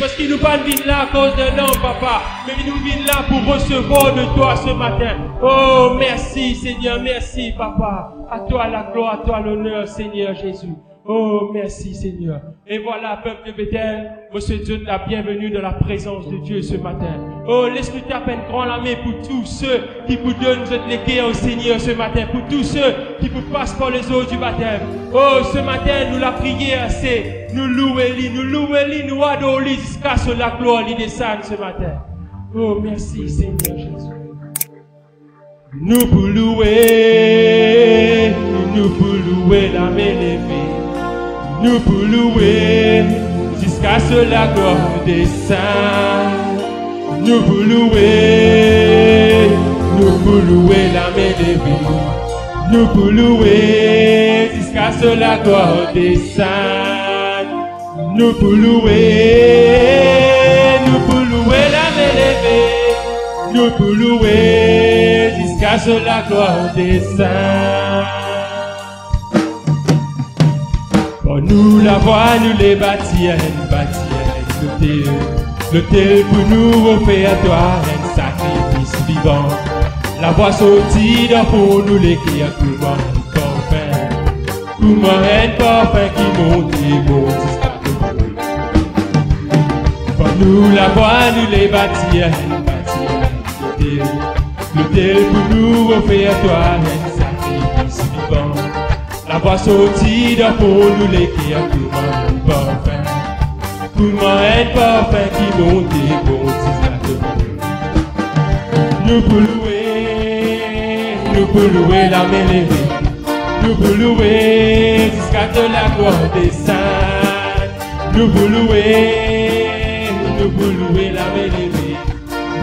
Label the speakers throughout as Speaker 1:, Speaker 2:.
Speaker 1: parce qu'il nous pas venu là à cause de l'homme, papa, mais il nous vient là pour recevoir de toi ce matin. Oh, merci, Seigneur, merci, papa. À toi la gloire, à toi l'honneur, Seigneur Jésus. Oh, merci, Seigneur. Et voilà, peuple de Bethel, monsieur Dieu, la bienvenue dans la présence de Dieu ce matin. Oh, laisse-nous taper une grande main pour tous ceux qui vous donnent les cœurs au Seigneur ce matin, pour tous ceux qui vous passent par les eaux du baptême. Oh, ce matin, nous la prière, c'est nous louer, nous adorer jusqu'à ce la gloire, descende ce matin. Oh, merci, Seigneur Jésus. Nous pour louer la main levée. Nous pour louer jusqu'à ce la gloire descende. Nous pour louer la main levée. Nous pour louer jusqu'à ce la gloire descende. Nous pour louer la main levée. Nous pour louer jusqu'à ce la gloire descende. Pour nous la voix, nous les bâtir, l'autel pour nous offrir à toi un sacrifice vivant. La voix sortie d'un pour nous l'écrire, comment un parfum qui monte et monte jusqu'à nous. Pour nous la voix, nous les bâtir, l'autel pour nous offrir à toi un sacrifice vivant. La voix sortie d'un pour nous l'écrire, comment un parfum qui monte et monte jusqu'à nous. Nous pour louer la main levée. Nous pour louer jusqu'à ce la gloire descende. Nous pour louer la main levée.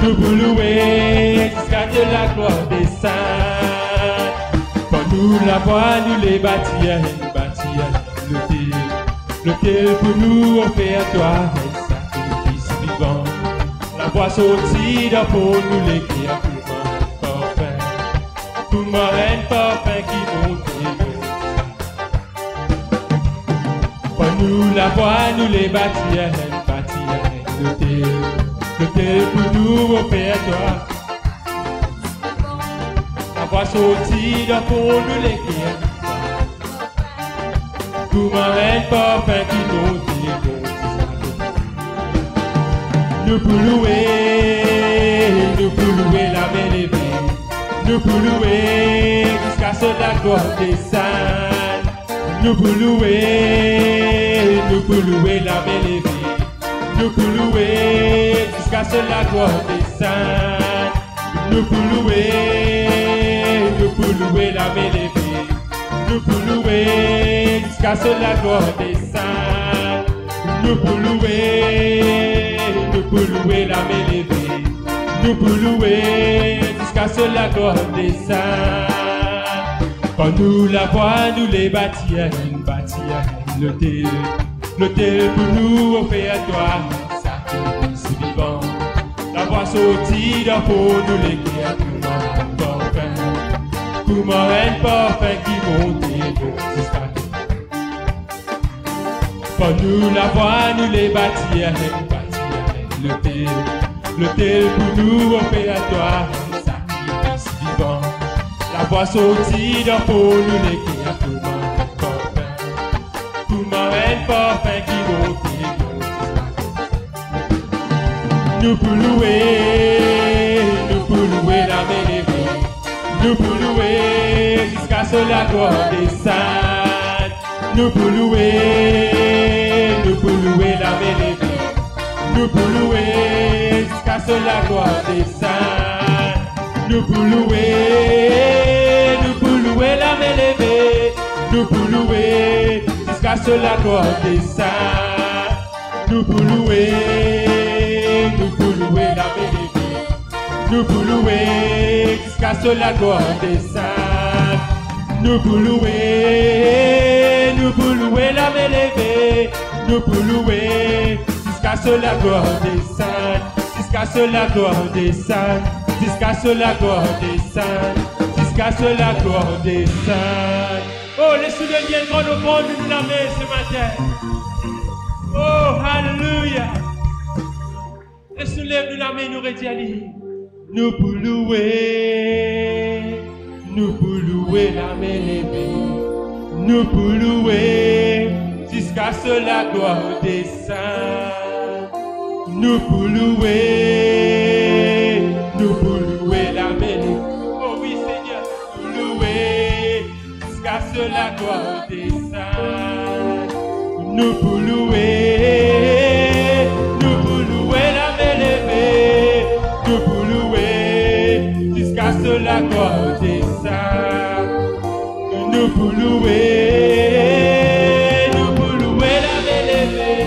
Speaker 1: Nous pour louer jusqu'à ce la gloire descende. Pour nous la voix, nous les bâtir, l'autel pour nous offrir à toi un sacrifice vivant. La voix sortie d'un pour nous l'écrire, comment un parfum qui monte et monte. Pour nous la voix, nous les bâtir, l'autel pour nous offrir à toi. La voix sortie d'un pour nous l'écrire, comment un parfum qui monte et monte. Nous pour louer la main levée. Nous pour louer jusqu'à ce la gloire descende. Nous pour louer la main levée. Nous pour louer jusqu'à ce la gloire descende. Nous pour louer la main levée. Nous pour louer jusqu'à ce la gloire descende. Nous pour louer la main levée. Nous pour louer jusqu'à ce la gloire descende. Quand nous la voix, nous les bâtir, l'autel pour nous offrir à toi un sacrifice vivant. La voix sortie d'un pour nous l'écrire, comment un parfum qui monte et monte jusqu'à nous. Quand nous la voix, nous les bâtir, l'autel pour nous offrir à toi un sacrifice vivant. La voix sortie d'un pour nous l'écrire, comment un parfum qui monte et monte. Nous pour louer la main levée. Nous pour louer jusqu'à ce la gloire descende. Nous pour louer la main levée. Nous pour louer jusqu'à ce la gloire descende. Nous pour louer la main levée. Nous pour louer jusqu'à ce la gloire descende. Nous pour louer la main levée. Nous pour louer jusqu'à ce la gloire descende. Nous pour louer la main levée. Nous pour louer jusqu'à ce la gloire descende. Jusqu'à ce la gloire descende. Jusqu'à ce la gloire descende. Jusqu'à ce la gloire descende. Oh, laissez-nous bien grand au monde de nous la main ce matin. Oh, hallelujah. Laisse-nous lever la main, nous redire. Nous pour louer la main levée. Nous pour louer jusqu'à ce la gloire des saints. Nous pour louer la main levée. Oh oui Seigneur, pour louer jusqu'à ce la gloire des saints. Nous pour louer la main levée. Nous pour louer jusqu'à ce la gloire des saints. Nous pour louer la main levée.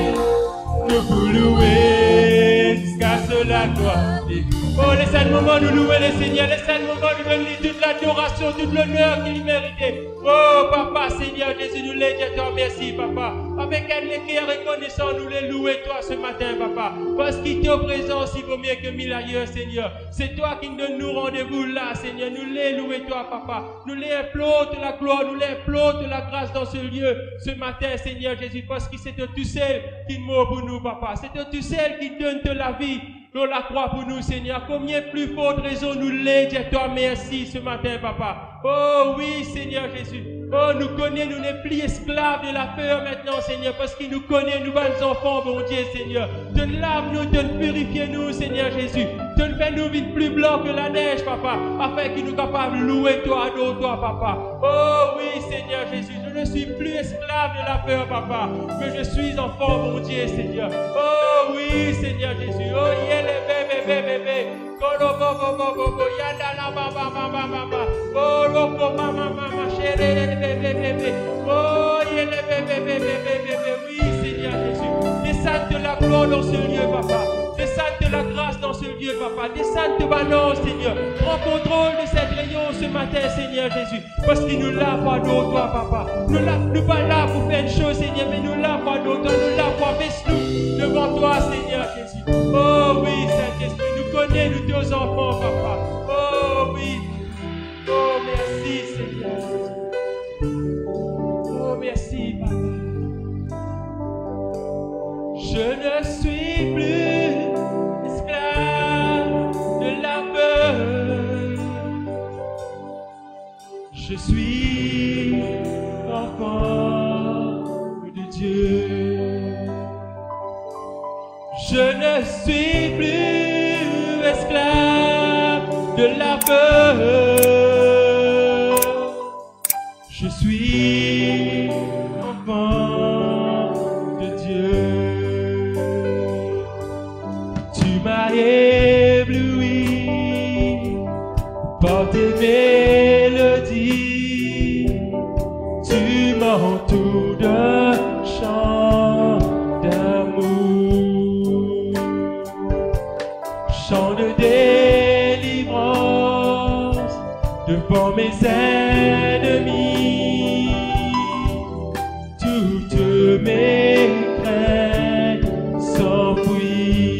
Speaker 1: Nous pour louer jusqu'à ce la gloire des saints. Oh, laissez un moment nous louer le Seigneur. Laissez un moment nous donner toute l'adoration, tout l'honneur qu'il méritait. Oh, Papa, Seigneur Jésus, nous les disons toi merci, Papa. Avec un cœur reconnaissant, nous les louer toi ce matin, Papa. Parce qu'il t'est présent aussi vaut mieux que mille ailleurs, Seigneur. C'est toi qui nous donne nous rendez-vous là, Seigneur. Nous les louer toi, Papa. Nous les implorons de la gloire, nous les implorons de la grâce dans ce lieu, ce matin, Seigneur Jésus. Parce que c'est toi seul qui mort pour nous, Papa. C'est toi seul qui donne de la vie. Nous la croix pour nous, Seigneur. Combien plus forte raison nous les dire toi merci ce matin, Papa. Oh oui, Seigneur Jésus. Oh, nous connaissons, nous n'est plus esclaves de la peur maintenant, Seigneur, parce qu'il nous connaît, nous sommes enfants, bon Dieu, Seigneur. De lave-nous, de purifier-nous, Seigneur Jésus. De faire nous vite plus blancs que la neige, Papa, afin qu'il nous capable de louer toi, adorer toi, Papa. Oh oui, Seigneur Jésus, je ne suis plus esclave de la peur, Papa, mais je suis enfant, mon Dieu, Seigneur. Oh oui, Seigneur Jésus. Oh, bébé. Oui, Seigneur Jésus. Descends de la gloire dans ce lieu, Papa. Descends de la grâce dans ce lieu, Papa. Descends de ballon, Seigneur. Prends contrôle de cette réunion ce matin, Seigneur Jésus. Parce qu'il nous l'a pas d'autre, toi, Papa. Nous pas là pour faire une chose, Seigneur, mais nous l'a pas d'autre. Nous l'a pas baisse-nous devant toi, Seigneur Jésus. Oh oui, Saint-Esprit, nous connaissons, nous deux enfants, Papa. Oh oui. Oh, merci, Seigneur Jésus. Oh, merci, Papa. Je ne suis plus esclave de la peur. Je suis enfant de Dieu. Je ne suis plus esclave de la peur. Je suis enfant de Dieu. Tu m'as ébloui par tes mélodies. Tu m'entoures d'un chant d'amour, chant de délivrance devant mes ennemis. Toutes mes craintes s'enfuient.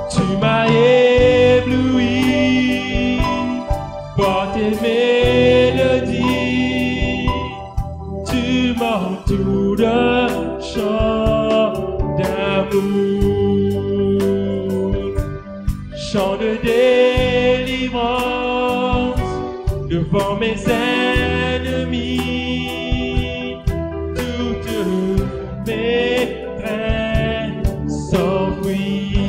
Speaker 1: Tu m'as ébloui par tes mélodies. Tu m'entoures d'un chant d'amour, chant de délivrance devant mes ennemis. Toutes mes craintes s'enfuient.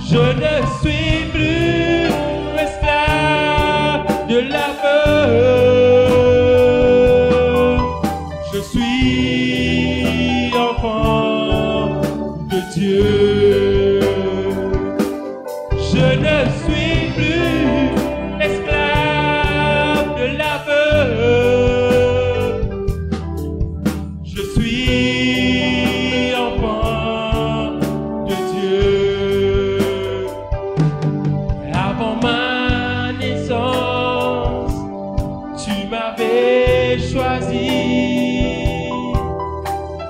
Speaker 1: Je ne suis plus esclave de la peur. Je suis enfant de Dieu. Je ne suis plus esclave de la peur. Je suis enfant de Dieu. Avant ma naissance, tu m'avais choisi,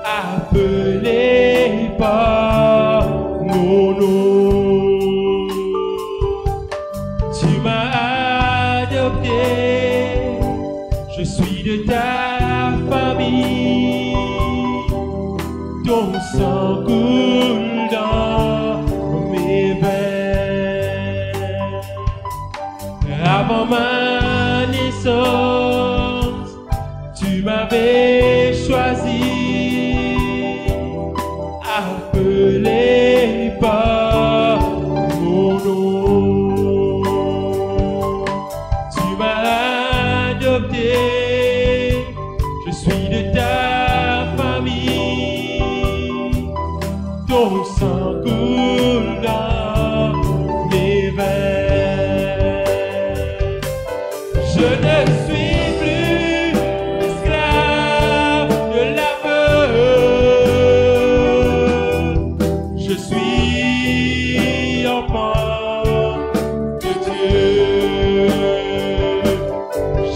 Speaker 1: appelé par mon nom. Tu m'as adopté, je suis de ta famille. Ton sang coule dans mes veines. Avant ma naissance, tu m'avais choisi, appelé par mon nom. Tu m'as adopté, je suis de ta famille. Ton sang coule dans mes veines. Je ne suis plus esclave de la peur. Je suis enfant de Dieu.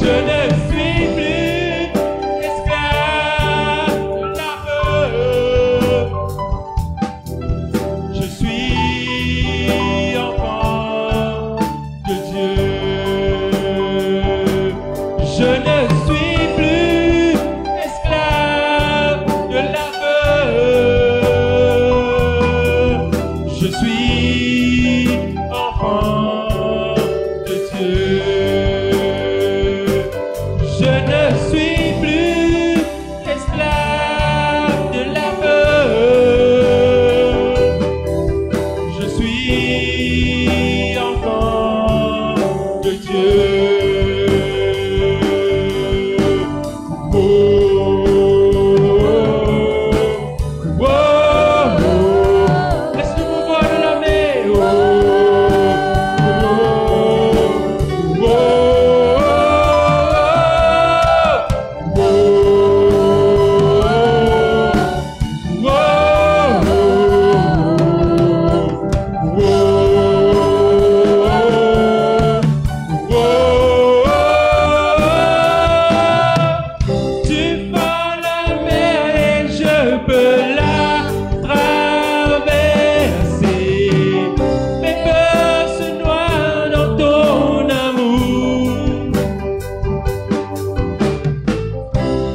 Speaker 1: Je ne suis plus esclave de la peur. Je suis enfant de Dieu. Je ne suis plus esclave de la peur. Je suis enfant de Dieu. Je ne suis plus esclave de la peur. Je suis enfant de Dieu. Oh, oh, oh. Laisse-nous pouvoir de la mer. Oh, oh, oh, oh, oh, tu fends la mer et je peux la traverser. Mes peurs se noient dans ton amour.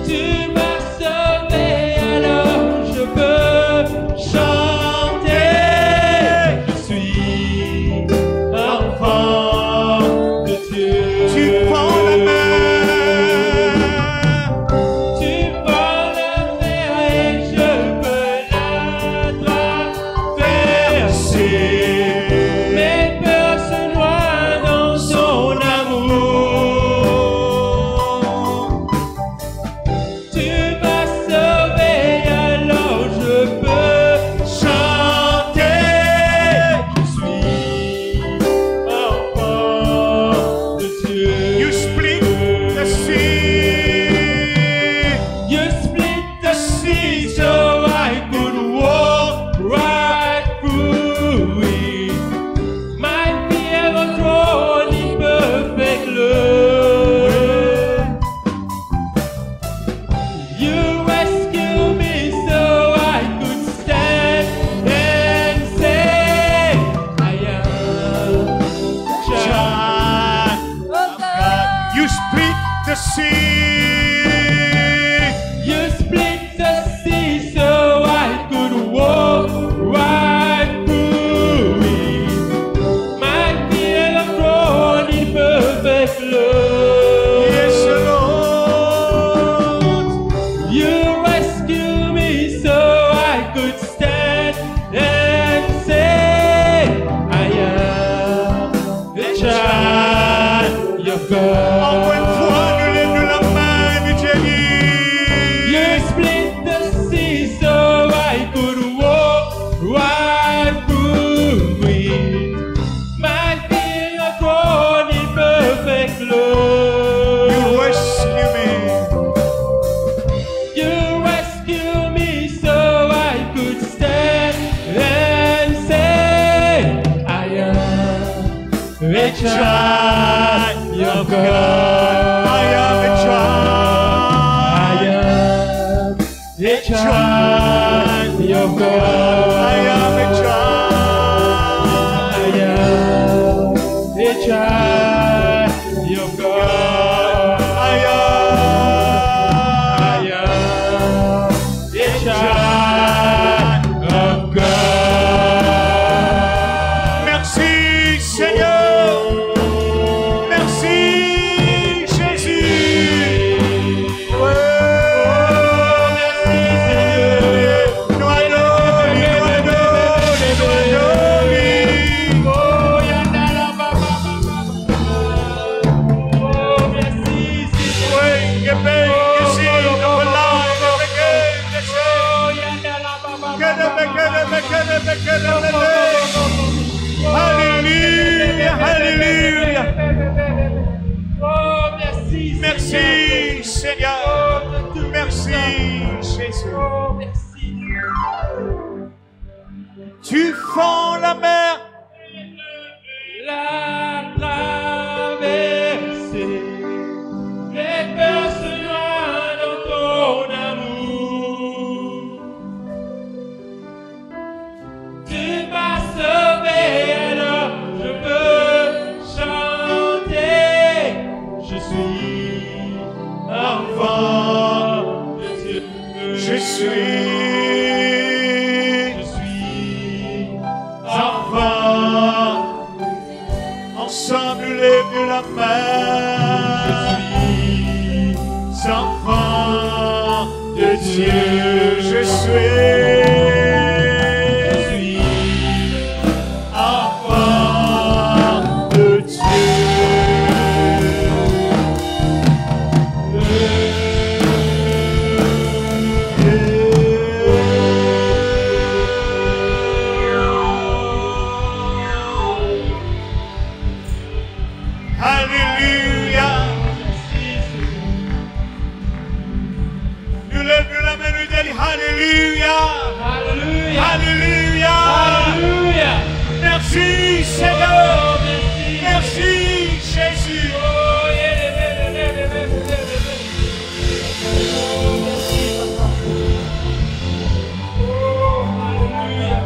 Speaker 1: Tu m'as sauvé, alors je peux chanter. Je suis enfant de Dieu.
Speaker 2: Tu prends la main.
Speaker 1: Tu prends la mer et je peux la traverser. Mes peurs se noient dans son amour. Tu m'as sauvé, alors je peux chanter. Je suis enfant de Dieu.
Speaker 2: You split the sea.
Speaker 1: You split the sea so I could walk right through it. My fear was thrown in perfect love. You rescued me so I could stand and say, I am child of God.
Speaker 2: You split the sea.
Speaker 1: You split the sea so I could walk right through it. My fear was thrown in perfect love.
Speaker 2: Yes, Lord.
Speaker 1: You rescued me so I could stand and say, I am the child of God.
Speaker 2: Encore une fois, nous lèvons la main, nous te disons.
Speaker 1: You split the sea so I could walk right through it. My fear was thrown in perfect love.
Speaker 2: You rescue me.
Speaker 1: You rescued me so I could stand and say, I am a child of God.
Speaker 2: I am a child.
Speaker 1: I am a child of God.
Speaker 2: I am a child.
Speaker 1: I am a child of God.
Speaker 2: I am
Speaker 1: a child
Speaker 2: enfants la mer.
Speaker 1: La traversée, les peurs se noient dans ton amour. Tu m'as sauvé, alors je peux chanter. Je suis enfant de Dieu.
Speaker 2: Je suis enfant. Ensemble, lève la main. Je suis enfant de Dieu. Je suis enfant de Dieu. Alléluia. Nous lèvons la main, nous disons Alléluia.
Speaker 1: Alléluia.
Speaker 2: Alléluia.
Speaker 1: Alléluia.
Speaker 2: Merci Seigneur. Merci Jésus.
Speaker 1: Oh, alléluia.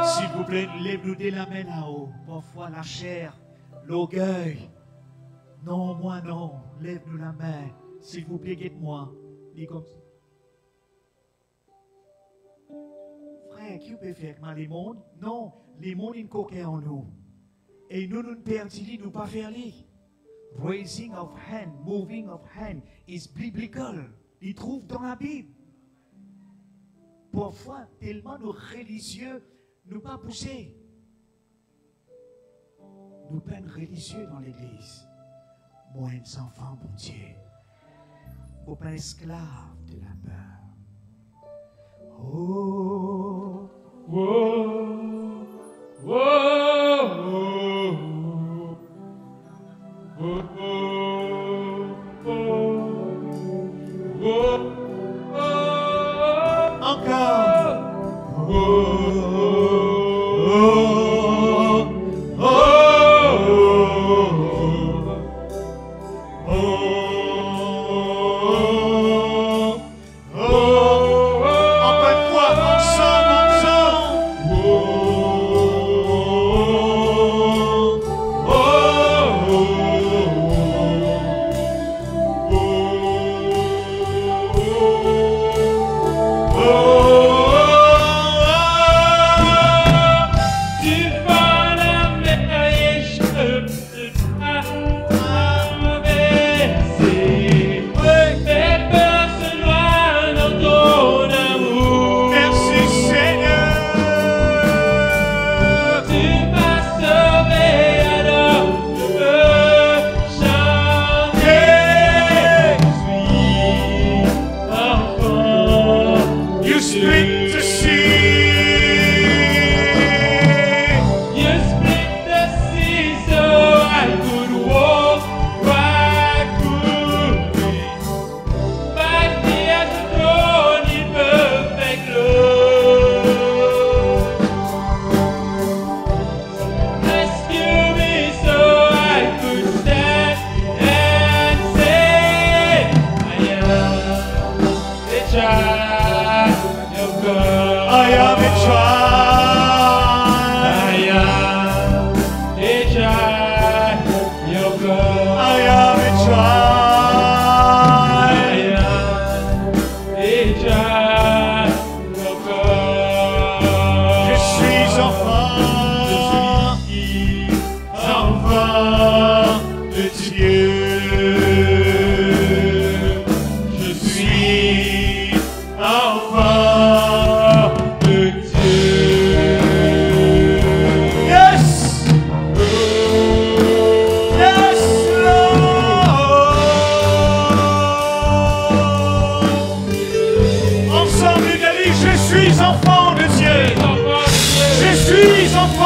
Speaker 2: S'il vous plaît, lève-nous dès la main là-haut. Parfois la chair, l'orgueil. Non, moi non. Lève-nous la main. S'il vous plaît, guide-moi. Dis comme ça. Frère, qui peut faire mal les mondes? Non, les mondes ils coquent en nous. Et nous nous perdons, nous pas faire les. Raising of hand, moving of hand is biblical. Il trouve dans la Bible. Parfois, tellement nos religieux nous pas poussés. Nous peines religieux dans l'église. Moi, un enfant, mon Dieu. Au pas esclave de la peur. Oh,
Speaker 1: Oh, oh, oh, oh, oh, oh, oh,
Speaker 2: encore. Oh, oh, oh, oh, oh, oh. Encore une fois, ensemble, ensemble. Oh,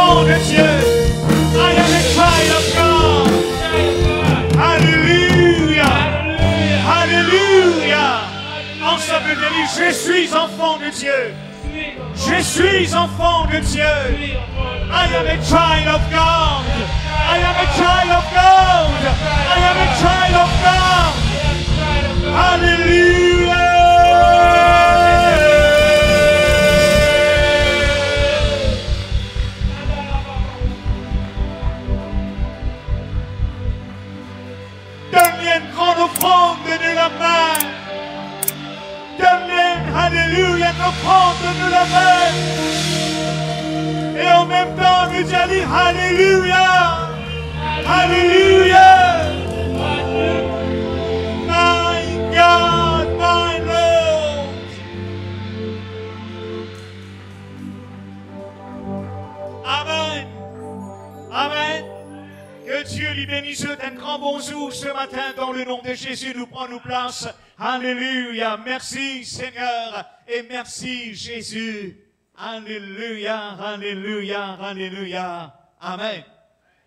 Speaker 2: enfant de Dieu. I am a child of God. Alléluia. Alléluia. Ensemble de dire, je suis enfant de Dieu. Je suis enfant de Dieu. I am a child of God. I am a child of God. I am a child of God. Alléluia. Donne-lui une grande offrande de la main. Donne-lui, alléluia, une offrande de la main. Et en même temps, nous allons dire alléluia. Alléluia. My God, my Lord. Amen. Amen. Que Dieu lui bénisse d'un grand bonjour ce matin dans le nom de Jésus. Nous prenons place. Alléluia. Merci Seigneur et merci Jésus. Alléluia, alléluia, alléluia. Amen.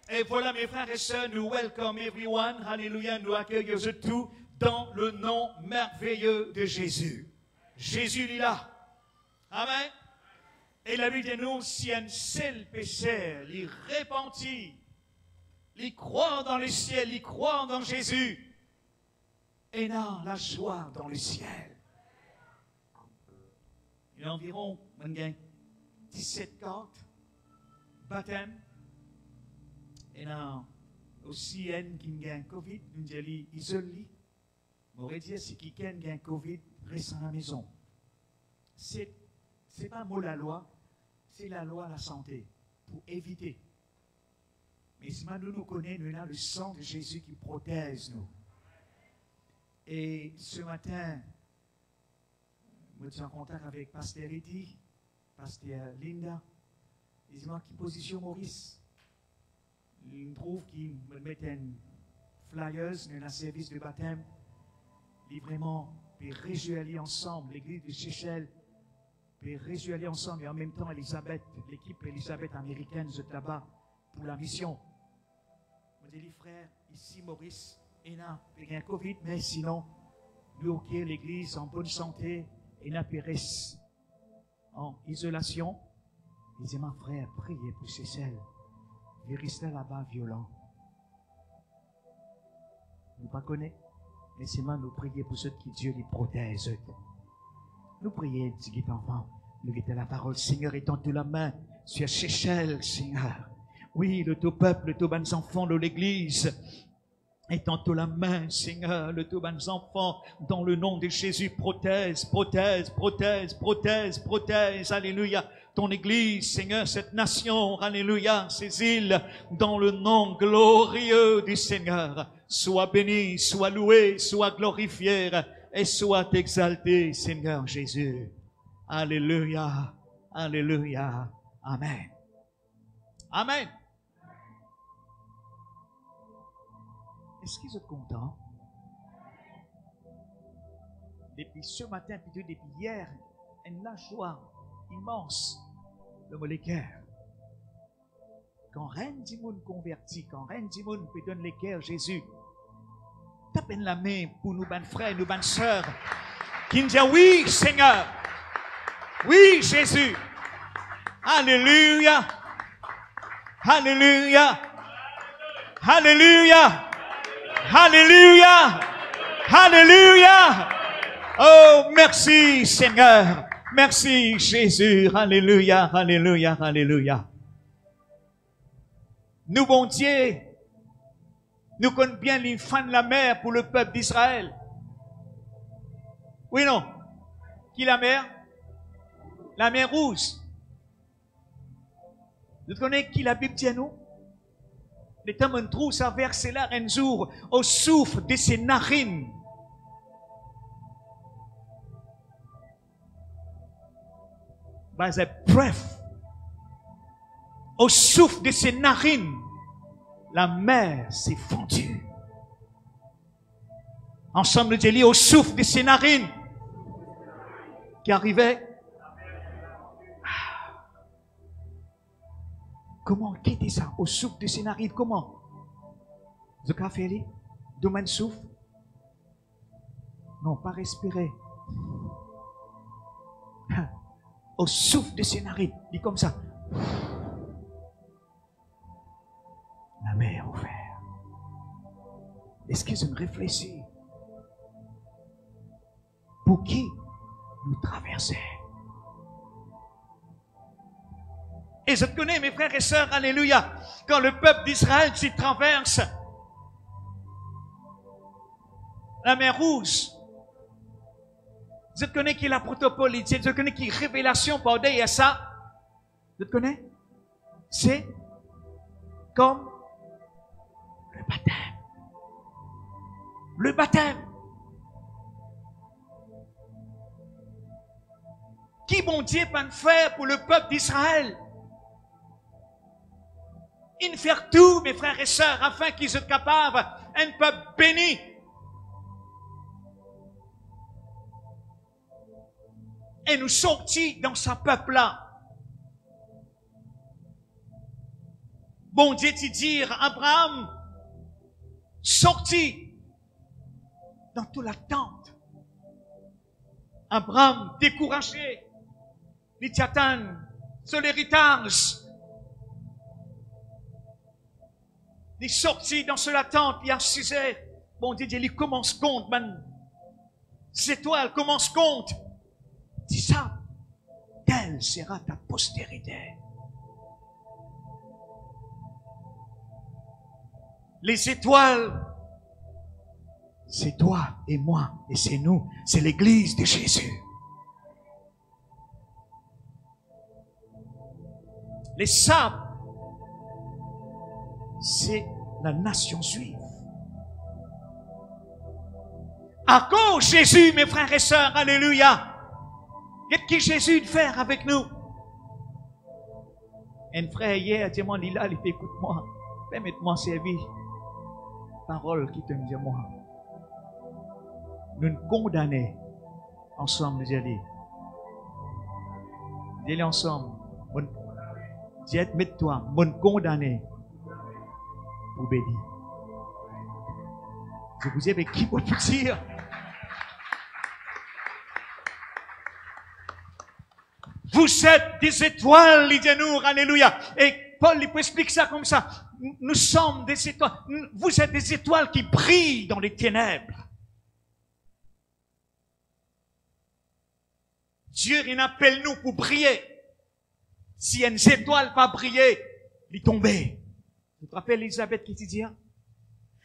Speaker 2: Et voilà mes frères et sœurs, nous welcome everyone. Alléluia, nous accueillons tous dans le nom merveilleux de Jésus. Jésus il est là. Amen. Et la Bible dit nous, si un seul pécheur, il repentit, il croit dans le ciel, il croit dans Jésus, et n'a la joie dans le ciel. Il y a environ 17 cartes, baptême, et là aussi un qui a Covid, nous allons isoler. On aurait dit si quelqu'un a un Covid, reste à la maison. C'est pas un mot la loi, c'est la loi à la santé, pour éviter. Mais si nous nous connaissons, nous avons le sang de Jésus qui protège nous. Et ce matin, je suis en contact avec Pasteur Eddie, Pasteur Linda. Dis-moi, qui position Maurice? Il trouve qu'il me met un flyers dans un service de baptême. Il vraiment peut réjouir ensemble, l'église de Seychelles peut réjouir ensemble et en même temps Elisabeth, l'équipe Elisabeth américaine, vous êtes là-bas pour la mission. Je dis, frère, ici Maurice, il a un Covid, mais sinon, nous, ok, l'église en bonne santé, et n'a pas en isolation. Il dit, mon frère, priez pour Seychelles. Il restait là-bas violent. Nous ne connaissons pas, mais c'est moi, nous prions pour ceux qui Dieu les protège. Nous prions, petit enfant, nous mettons la parole, Seigneur, étends la main sur Seychelles, Seigneur. Oui, le tout peuple, le tout bonnes enfants de l'église. Étends la main, Seigneur, le tout bonnes enfants, dans le nom de Jésus, protège, protège, protège, protège, protège, alléluia. Ton église, Seigneur, cette nation, alléluia, ces îles, dans le nom glorieux du Seigneur. Sois béni, sois loué, sois glorifié et sois exalté, Seigneur Jésus. Alléluia, alléluia, amen. Amen. Est-ce qu'ils sont contents? Depuis ce matin, plutôt depuis hier, une joie immense de mon cœur. Quand rien du monde converti, quand rien du monde peut donner le cœur Jésus, tapez la main pour nous, ben frères, nous, ben sœurs, qui nous disent oui, Seigneur, oui, Jésus, alléluia, alléluia, alléluia. Alléluia! Alléluia! Oh, merci Seigneur! Merci Jésus! Alléluia! Alléluia! Alléluia! Nous, bon Dieu, nous connaissons bien les fins de la mer pour le peuple d'Israël. Oui, non? Qui la mer? La mer rouge. Vous connaissez qui la Bible dit à nous? Le temps on trouve ça verset là un jour au souffle de ses narines. By the breath, au souffle de ses narines, la mer s'est fondue. Ensemble, je lis au souffle de ses narines qui arrivait. Comment quitter ça? Au souffle de ses narines, comment? The café, domaine souffle? Non, pas respirer. Au souffle de ses narines, dit comme ça. La mer ouverte. Est-ce qu'ils ont réfléchi? Pour qui nous traverser? Et je te connais, mes frères et sœurs, alléluia, quand le peuple d'Israël s'y traverse la mer Rouge, je te connais qui est la protocole, je te connais qui est révélation par des et ça, je te connais, c'est comme le baptême. Le baptême. Qui bon Dieu peut faire pour le peuple d'Israël? Il faire tout, mes frères et sœurs, afin qu'ils soient capables, un peuple béni. Et nous sortis dans ce peuple-là. Bon Dieu t'y dire, Abraham, sorti dans toute la tente. Abraham, découragé, il t'attend sur l'héritage. Il est sorti dans la tente, il y a 6 heures. Bon Dieu, il commence compte, man. C'est toi, elle commence compte. Dis ça. Telle sera ta postérité. Les étoiles, c'est toi et moi, et c'est nous, c'est l'église de Jésus. Les sables, c'est la nation juive. À cause de Jésus, mes frères et sœurs, alléluia. Qu'est-ce que Jésus de faire avec nous? Un frère hier, dis-moi, il a dit, écoute-moi, permette-moi servir. Parole qui te dit moi. Nous nous condamnons ensemble, nous allons. Nous allons ensemble. Dis, mets-toi, nous condamner pour bénir. Je vous dis avec qui pour dire? Vous êtes des étoiles, il dit nous, alléluia. Et Paul, il explique ça comme ça. Nous sommes des étoiles. Vous êtes des étoiles qui brillent dans les ténèbres. Dieu, il appelle nous pour briller. Si une étoile pas briller, il tombait. Tu te rappelles Elisabeth qui te dit?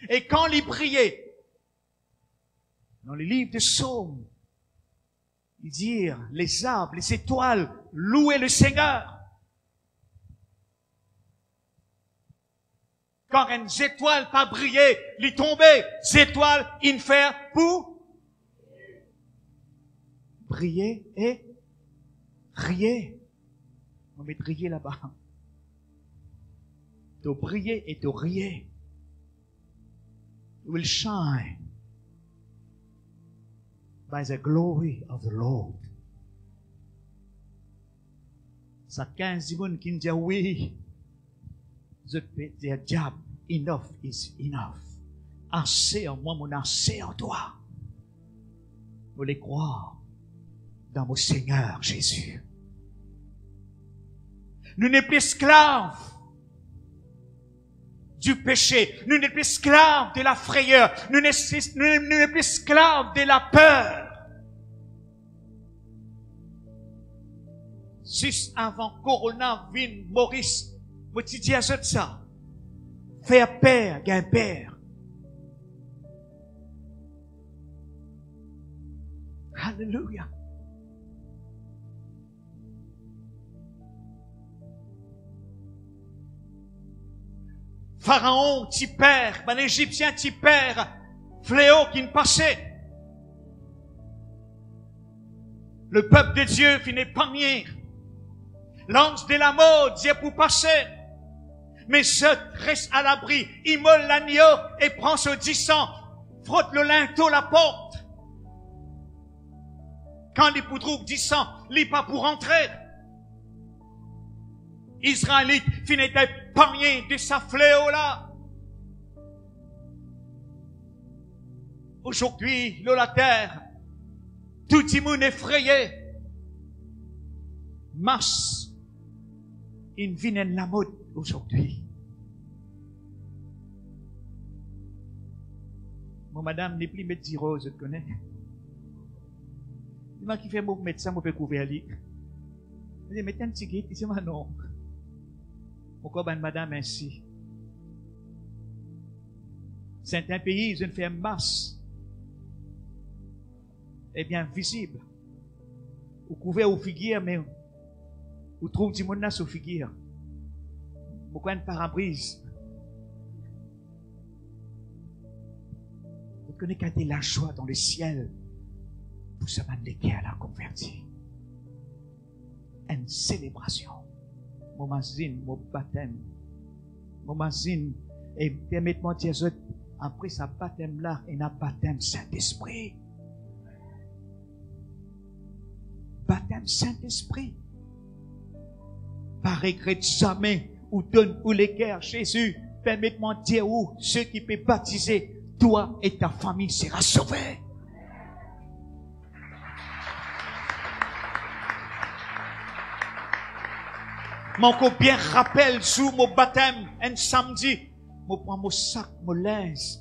Speaker 2: Et quand il brillait, dans le livre de Psaumes, il dit, les arbres, les étoiles, louez le Seigneur. Quand une étoile pas brillé, il tombait, ces étoiles, il fait pour briller et rier. On met rier là-bas. To briller et to rier. Will shine by the glory of the Lord. Ça 15 personnes qui disent oui. Their job, enough is enough. Assez en moi, mon assez en toi. Vous les croire dans mon Seigneur Jésus. Nous n'sommes plus esclaves du péché. Nous n'sommes plus esclaves de la frayeur. Nous n'sommes plus esclaves de la peur. Juste avant Corona, Vin, Maurice, vous dites à ça. Faire père, gain père. Alléluia. Pharaon, t'y perd, ben l'Égyptien t'y perd, fléau qui ne passait. Le peuple de Dieu finit épargné. Lance de la mort, Dieu pour passer. Mais je reste à l'abri, immole l'agneau et prend ce 10 ans, frotte le linteau la porte. Quand il trouve 10 ans, il pas pour rentrer. Israélite qui n'était épargné de sa fléau-là. Aujourd'hui, la terre, tout le monde effrayé. Masse, il vient de la mode aujourd'hui. Mon madame n'est plus médecin rose, je connais. Il m'a qui fait mon médecin, mon peut couvrir lui. Je dis, mettez un petit guide, il dit, non. Pourquoi ben madame ainsi? Certains pays, ils ont fait une masse. Eh bien, visible. Vous couvez aux figures, mais vous trouvez du monde aux figures. Pourquoi une parabrise? Vous connaissez qu'à la joie dans le ciel pour ce man lesquels a converti. Une célébration. Mon mazine, mon baptême. Mon mazine, et permettez-moi de dire, après sa baptême-là, il y a un baptême Saint-Esprit. Baptême Saint-Esprit. Pas regret jamais ou donne ou les guerres Jésus. Permettez-moi de dire où ceux qui peuvent baptiser, toi et ta famille sera sauvée. Mon bien rappelle sous mon baptême un samedi, je prends mon sac, mon linge.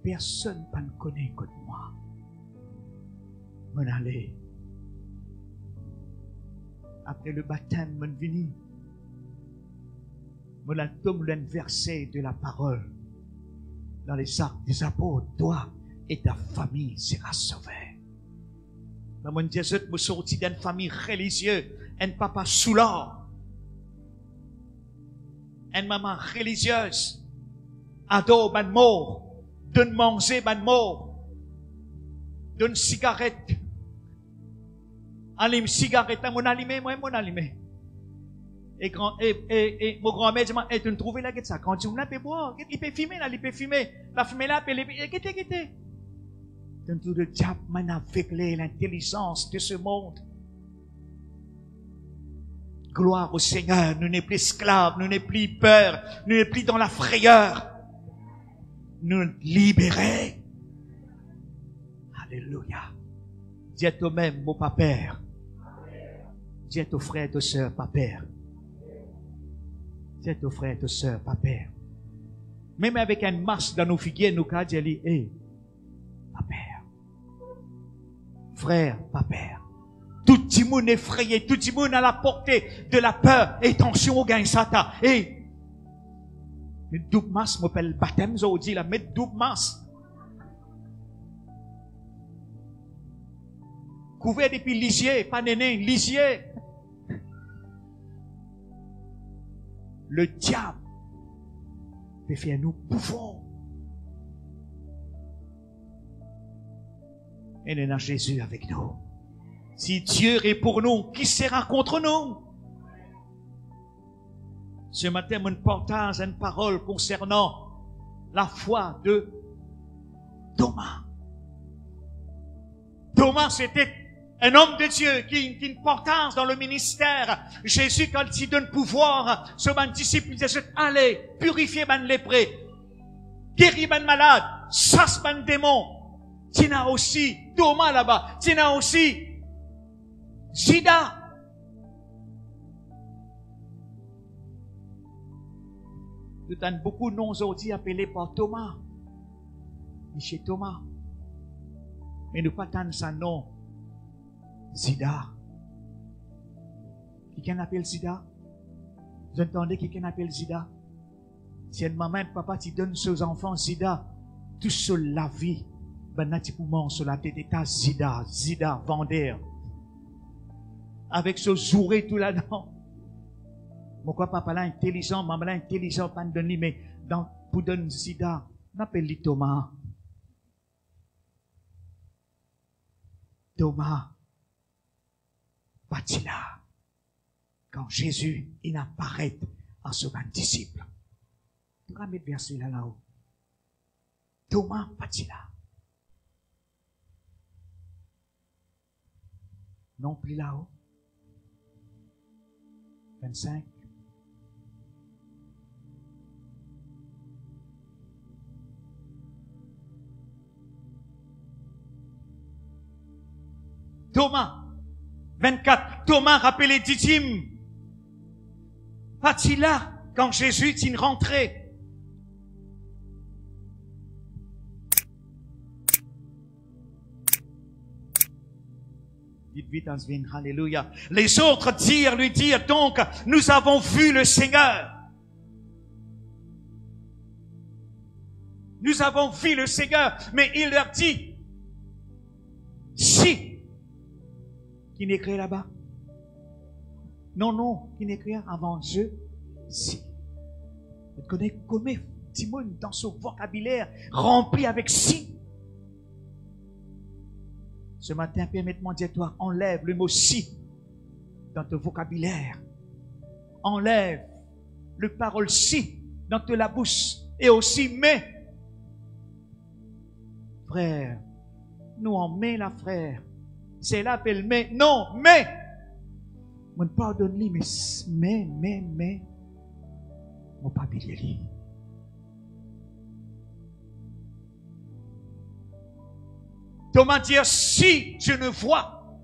Speaker 2: Personne ne connaît que moi. M'en aller. Après le baptême, m'en venir. M'en tombe un verset de la parole. Dans les actes des apôtres, toi et ta famille sera sauvée. Mais mon Dieu, je me sorti d'une famille religieuse, un papa sous l'or. Une maman religieuse adore ban mort, donne manger ban mort, donne cigarette, allume cigarette, mon allumé, moi mon allumé. Et mon grand-mère dit, tu ne trouves là, ça, quand tu m'as fait boire, il peut fumer là, il peut fumer, la fumée là, il peut, qu'est-ce. Donne tout le diable, m'a aveuglé l'intelligence de ce monde. Gloire au Seigneur, nous n'sommes plus esclaves, nous n'sommes plus peur, nous n'sommes plus dans la frayeur. Nous libérés. Alléluia. Dis à toi-même, mon papa. Dis à ton frère et ta soeur, papa. Dis à ton frère et ta soeur, papa. Même avec une masse dans nos figuiers, nous cadres, elle dit, hé, papa. Frère, papa. Tout le monde effrayé, tout le monde à la portée de la peur. Et attention au gain Satan. Et, mais double masse m'appelle baptême, je vous dis là, mais double masse. Couvert depuis lisier, pas néné, lisier. Le diable peut faire nous bouffons. Et nous avons Jésus avec nous. Si Dieu est pour nous, qui sera contre nous? Ce matin, je partage une parole concernant la foi de Thomas. Thomas, c'était un homme de Dieu qui partage dans le ministère. Jésus, quand il donne pouvoir, ce disciple, il dit, allez, purifiez les lépreux, guéris les malades, chasse les démons. Tu as aussi Thomas là-bas, tu as aussi Judas. Nous avons beaucoup de noms aujourd'hui appelés par Thomas. Michel Thomas. Mais nous pas tant son nom. Zida. Qui appelle Zida? Vous entendez qui appelle Zida? Si une maman et un papa qui donnent aux enfants Zida, tout seul la vie, ben nati poumon sur la tête d'état Zida, vendeur. Avec ce zouré tout là-dedans. Pourquoi papa là intelligent, maman là intelligent, pas de donner, mais pour donner Zida, on appelle Thomas. Thomas, parti là. Quand Jésus, il apparaît à ce disciple. Tu vas mettre verset là-haut. Thomas, parti là. Non plus là-haut. 25. Thomas, 24, Thomas rappelait diximes. Pas-il là quand Jésus est rentré? Dites vite, alléluia. Les autres lui dirent donc, nous avons vu le Seigneur. Nous avons vu le Seigneur. Mais il leur dit, si, qui n'écrit là-bas? Non, qui n'écrit avant je, si. Vous connaissez comment Timon dans son vocabulaire rempli avec si. Ce matin, permette-moi de dire toi, enlève le mot si dans ton vocabulaire. Enlève le parole si dans ta bouche. Et aussi mais. Frère, nous en met la frère. C'est l'appel mais. Non, mais. On pardonne-lui, mais. On pas oublier lui. Thomas dit, si je ne vois,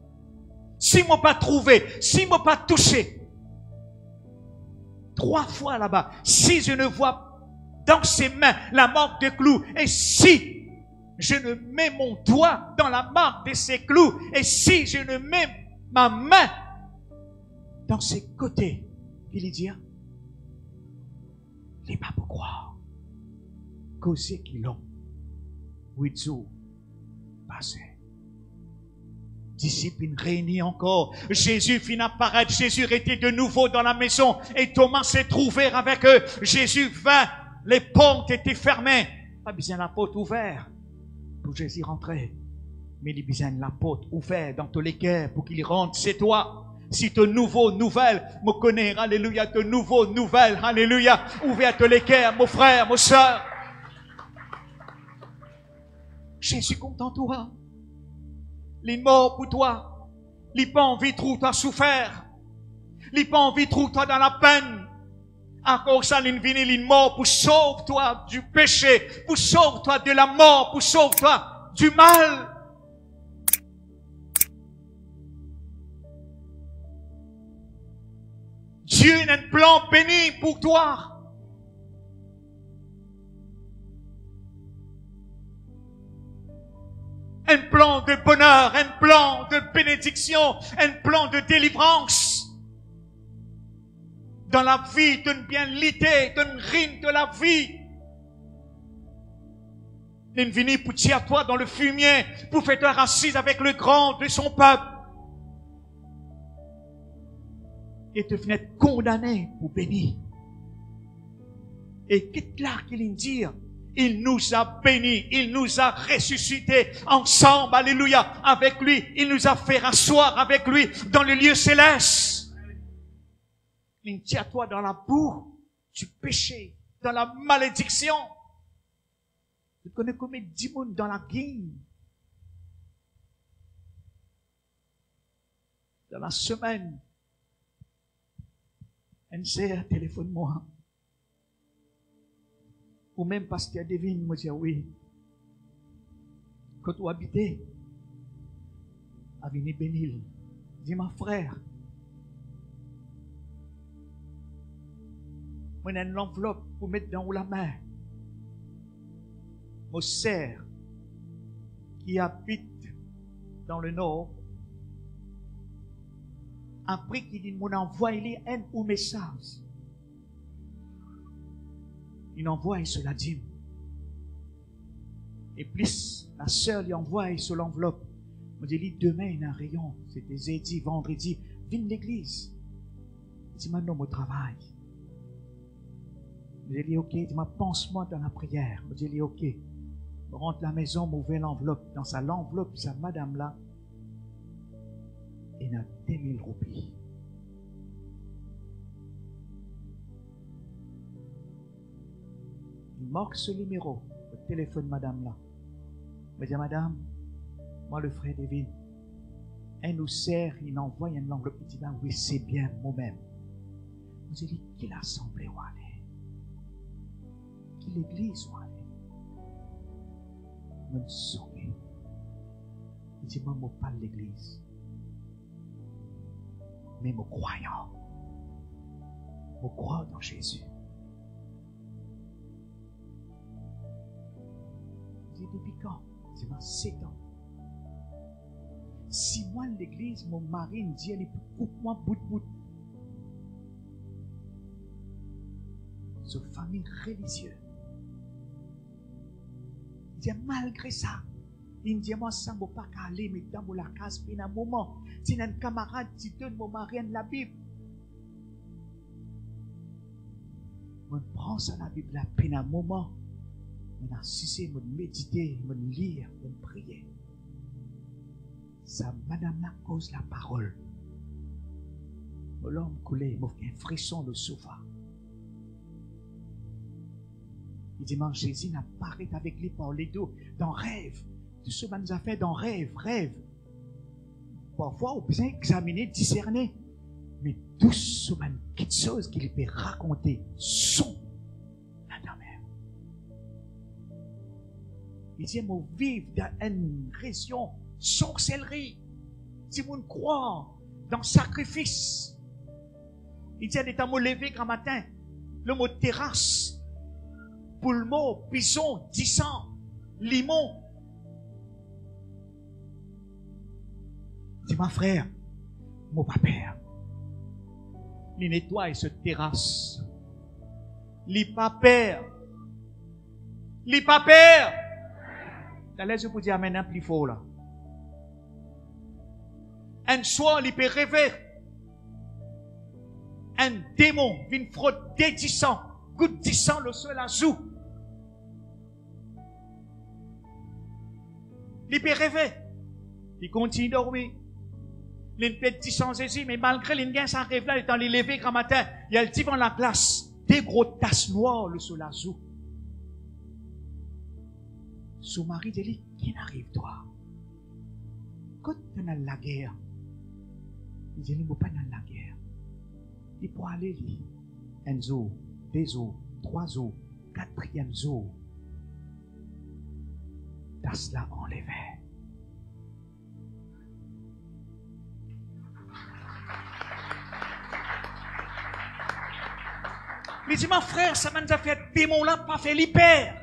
Speaker 2: si m'ont pas trouvé, si m'ont pas touché, 3 fois là-bas, si je ne vois dans ses mains la marque de clous, et si je ne mets mon doigt dans la marque de ses clous, et si je ne mets ma main dans ses côtés, il dit, il n'est pas pour croire, causer qu'ils l'ont, oui, passé. Disciples réunis encore. Jésus fit apparaître. Jésus était de nouveau dans la maison et Thomas s'est trouvé avec eux. Jésus vint. Les portes étaient fermées. Pas besoin de la porte ouverte pour Jésus rentrer. Mais il a besoin de la porte ouverte dans tous les cœurs pour qu'il rentre. C'est toi. Si de nouveau nouvelles me connaît, alléluia, de nouveau nouvelles, alléluia, ouverte les cœurs, mon frère, mon soeur. Jésus compte en toi. Il est mort pour toi. Il n'a pas envie de trouver toi souffert. Il n'a pas envie de trouver toi dans la peine. À cause ça, il est mort pour sauver toi du péché, pour sauver toi de la mort, pour sauver toi du mal. Dieu a un plan béni pour toi. Un plan de bonheur, un plan de bénédiction, un plan de délivrance. Dans la vie d'une bien-lité, d'une rime de la vie. Il est venu pour tirer toi dans le fumier, pour faire toi assise avec le grand de son peuple. Et te venir condamné pour bénir. Et qu'est-ce là qu'il dit? Il nous a bénis, il nous a ressuscités ensemble, alléluia, avec lui. Il nous a fait rasseoir avec lui dans le lieu céleste. Il tient toi dans la boue du péché, dans la malédiction. Tu connais combien de démons dans la guine? Dans la semaine, un sœur téléphone-moi. Ou même pasteur Devine me dit oui. Quand tu habitais à Vini-Bénil, dis ma frère, moi j'ai une enveloppe pour mettre dans la main. Mon sœur qui habite dans le nord, après qu'il dit mon envoie, il y a un ou message. Il envoie sur la dîme. Et plus la sœur lui envoie sur l'enveloppe. On dit, demain, il y a un rayon. C'était jeudi, vendredi. Viens de l'église. Il dit, maintenant, mon travail. Je dis, ok. Il dit, pense-moi dans la prière. Je dis, ok. Je rentre à la maison, m'ouvre l'enveloppe. Dans sa l'enveloppe, sa madame-là, il y a 2000 roupies. Il marque ce numéro, le téléphone madame là. Il me dit, madame, moi le frère David, un nous sert, il envoie une enveloppe, il dit, ben oui, c'est bien, moi-même. Je lui ai dit, qui l'assemblée où aller? Qui l'église où aller? Je me sauve. Il dit, moi, je parle de l'église. mais me croyant. Me croire dans Jésus. Je dis, depuis quand? Je dis, 7 ans. Si moi, l'église, mon mari me dit, elle coupe-moi bout de bout. Sur famille religieuse. Il dit, malgré ça, il dit, moi, ça ne va pas aller, mais dans la case, puis un moment, si un camarade qui donne mon mari la Bible, je prends ça la Bible, puis un moment, je suis je méditer, je lire, je prier. Ça, madame, la cause la parole. L'homme coulé, il m'a fait un frisson le sofa. Il dit, mais Jésus n'a pas arrêté avec lui par les dos, dans rêve. Tout ce qu'on nous a fait dans rêve. Parfois, on peut examiner, discerner. Mais tout ce quelque chose qu'il peut raconter sont là-dedans même. Il dit, moi, vivre dans une région sorcellerie. Si vous croyez dans le sacrifice. Il dit, étant me lever grand matin, le mot terrasse, poulmon, bison, dissant, limon. Dis ma frère, mon papa, il nettoie ce terrasse. Il papa. T'as l'aise pour dire maintenant plus fort là. Un soir, il peut rêver. Un démon vient frotter 10 ans. Goutte 10 ans, le seul azou. Il peut rêver. Il continue de dormir. Il peut 10 ans Jésus, mais malgré l'ingénieur sans rêve là, il est en levé grand matin. Il y a le divan la glace. Des gros tasses noires, le seul azou. Son mari dit, qui n'arrive toi? Quand tu es dans la guerre, il dit, il ne faut pas dans la guerre. Il peut aller, un jour, 2 jours, 3 jours, 4e jour. T'as cela enlevé. Il dit, mon frère, ça m'a fait démon là, pas fait l'hyper.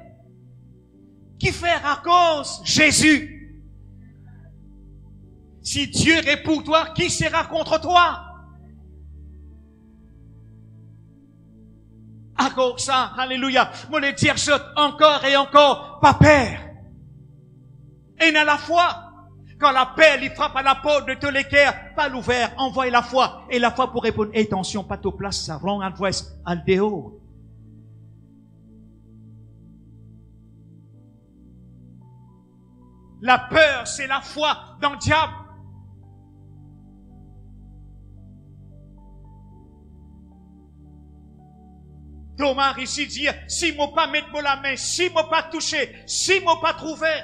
Speaker 2: Qui fait à cause Jésus? Si Dieu est pour toi, qui sera contre toi? À cause ça, alléluia. Moi le dire encore et encore, pas père. Et à la foi, quand la paix lui frappe à la porte de tous les cœurs, pas l'ouvert, envoie la foi. Et la foi pour répondre, attention, pas to place, ça wrong advice, al dehors. La peur, c'est la foi dans le diable. Thomas ici dit, si moi pas mettre la main, si moi pas toucher, si moi pas trouver.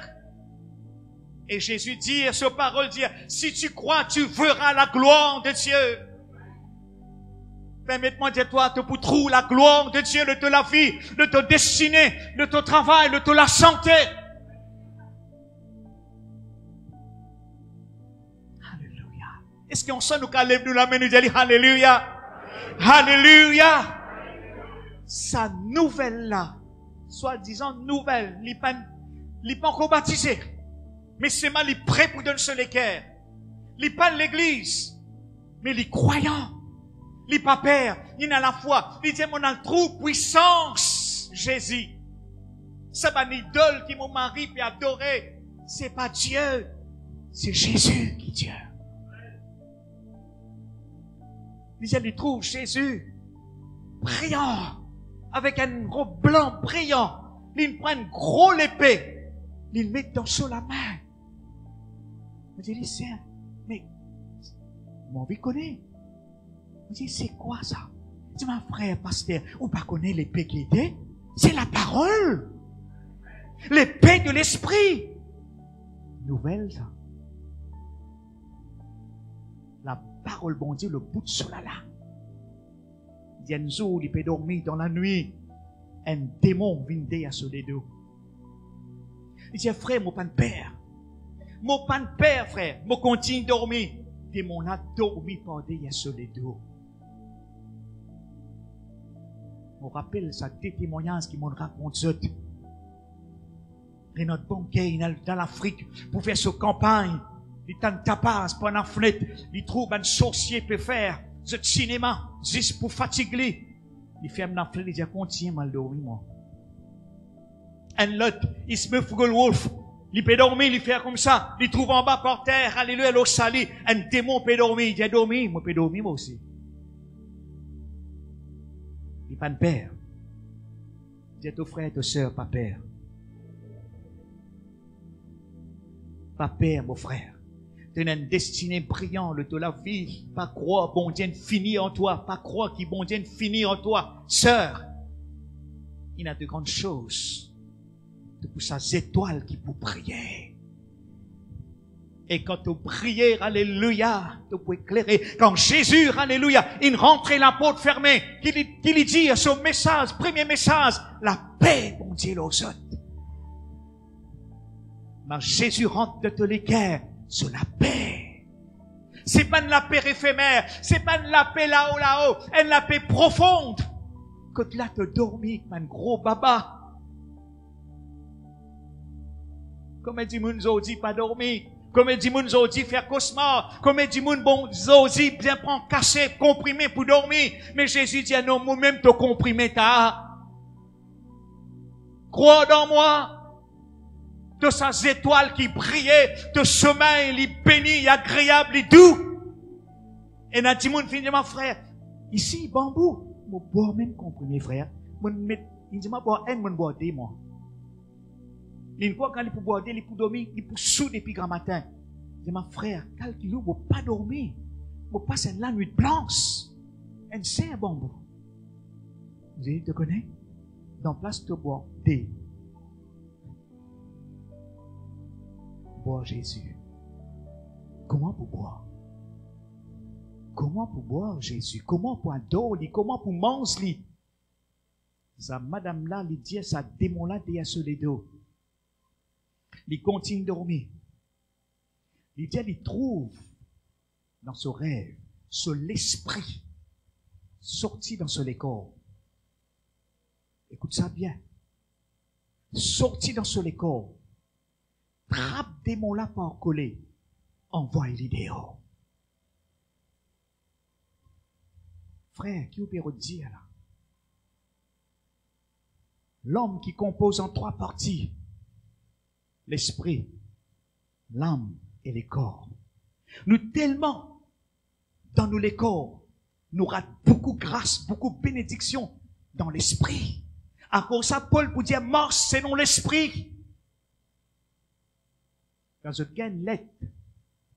Speaker 2: Et Jésus dit, ce parole dit, si tu crois, tu verras la gloire de Dieu. Permette-moi de toi, pour trouver la gloire de Dieu, de la vie, de ton destinée, de ton travail, de la santé. Alléluia. Est-ce qu'on sent nous qu'à lève nous la main, nous dit, Alléluia. Alléluia. Sa nouvelle là, soi-disant nouvelle, il n'est pas encore baptisé. Mais c'est mal, il est prêt pour donner ce l'équerre. Il n'est pas l'église, mais il est croyant. Il n'est pas père, il a la foi. Il dit, on a trop puissance, Jésus. C'est pas une idole qui mon mari peut adorer. C'est pas Dieu, c'est Jésus qui est Dieu. Il dit, il trouve Jésus priant. Avec un robe blanc brillant, il prend une grosse épée, il met dans sur la main. Je dis, c'est mais, mon vie connaît. Je dis, c'est quoi ça? Je dis, mon frère, pasteur, on pas connaît l'épée qui était? C'est la parole. L'épée de l'esprit. Nouvelle, ça. La parole, bon Dieu, le bout sur la langue. Il y a un jour, il peut dormir dans la nuit. Un démon vient à ce dos. Il dit, frère, mon pas de père. Mon pas de père, frère. Mon continue de dormir. démon là dormi par derrière sur les dos. On rappelle ça des témoignages qui m'ont raconté. Et notre banquier dans l'Afrique pour faire sa campagne, il t'en tapas par la fenêtre, il trouve un sorcier peut faire ce cinéma juste pour fatiguer. Il ferme la fenêtre, il dit continue mal dormi moi. Un l'autre, il se met le wolf, il peut dormir, il fait comme ça, il trouve en bas par terre, alléluia, l'eau salée, un démon peut dormir, il dit dormir, moi peut dormir moi aussi. Il pas de père. Dis à ton frère et ta soeur, pas père. Pas père, mon frère. Tu as une destinée brillante de la vie. Pas croire bon Dieu fini en toi. Pas croire qu'il bon Dieu fini en toi. Sœur, il y a de grandes choses. De pour ces étoiles qui pour prier. Et quand tu pries, alléluia, tu peux éclairer. Quand Jésus, alléluia, il rentrait la porte fermée, qu'il dit à son message, premier message, la paix, mon Dieu, aux autres. Mais Jésus rentre de tous les cœurs sur la paix. C'est pas de la paix éphémère, c'est pas de la paix là-haut, c'est la paix profonde. Quand là, tu dormis comme un gros baba. Comme dit moun zodi pas dormi. Comme dit moun zodi faire cauchemar. Comme dit moun bon zodi bien prendre cachet, comprimé pour dormir. Mais Jésus dit non, moi-même te comprimé ta. Crois dans moi. De ces étoiles qui brillaient, de sommeil, les bénis, agréable, les doux. Et n'a dit moun finit ma frère. Ici, bambou. Moi boire même comprimé frère. Il dit moi boire un, moi boire deux moi. Une fois quand il peut boire, il peut dormir, il peut souder depuis grand matin. Je dis, ma frère, calculez, vous ne pas dormir. Vous passez la nuit blanche. Et c'est un bambou. Vous avez te connais? Dans place de boire, thé. Boire Jésus. Comment pour boire? Comment pour boire Jésus? Comment pour adorer? Comment pour manger? Ça, madame là, il dit, ça démon là, derrière sur les dos. Il continue de dormir. Il dit, il trouve dans son rêve, sur l'esprit, sorti dans ce corps. Écoute ça bien. Sorti dans ce corps. Trappe démon là par coller. Envoie l'idéal. Frère, qui peut dire là? L'homme qui compose en trois parties. L'esprit, l'âme et les corps. Nous tellement, dans nous les corps, nous avons beaucoup de grâce, beaucoup de bénédiction dans l'esprit. À cause ça, Paul pour dire, marche selon l'esprit. Quand je gagne l'aide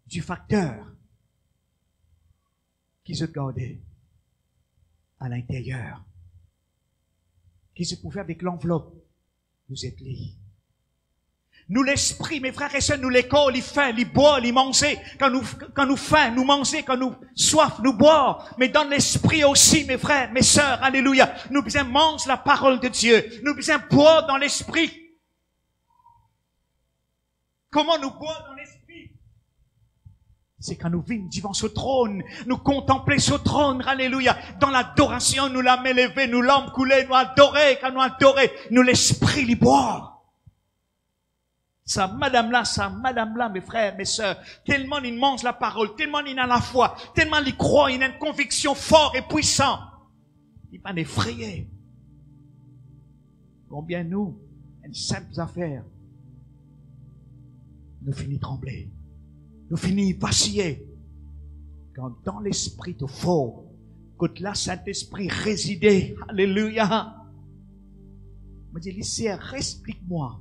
Speaker 2: du facteur qui se gardait à l'intérieur, qui se pouvait avec l'enveloppe, vous êtes liés. Nous l'esprit, mes frères et sœurs, nous l'école, les faim, les boire, les manger. Quand nous faim, nous manger, quand nous soif, nous boire. Mais dans l'esprit aussi, mes frères, mes sœurs, alléluia. Nous besoin manger la parole de Dieu. Nous besoin boire dans l'esprit. Comment nous boire dans l'esprit? C'est quand nous vîmes devant ce trône, nous contempler ce trône, alléluia. Dans l'adoration, nous l'âme élevée, nous l'âme coulée, nous adorer, quand nous adorer, nous l'esprit les boire. Ça, madame là, mes frères, mes sœurs, tellement il mange la parole, tellement il a la foi, tellement il croit, il a une conviction forte et puissante. Il va effrayer. Combien nous, une simple affaire, nous finissons trembler, nous finissons vaciller. Quand dans l'esprit de fort, quand là Saint-Esprit résidait, alléluia. Me dit, lycée, explique-moi.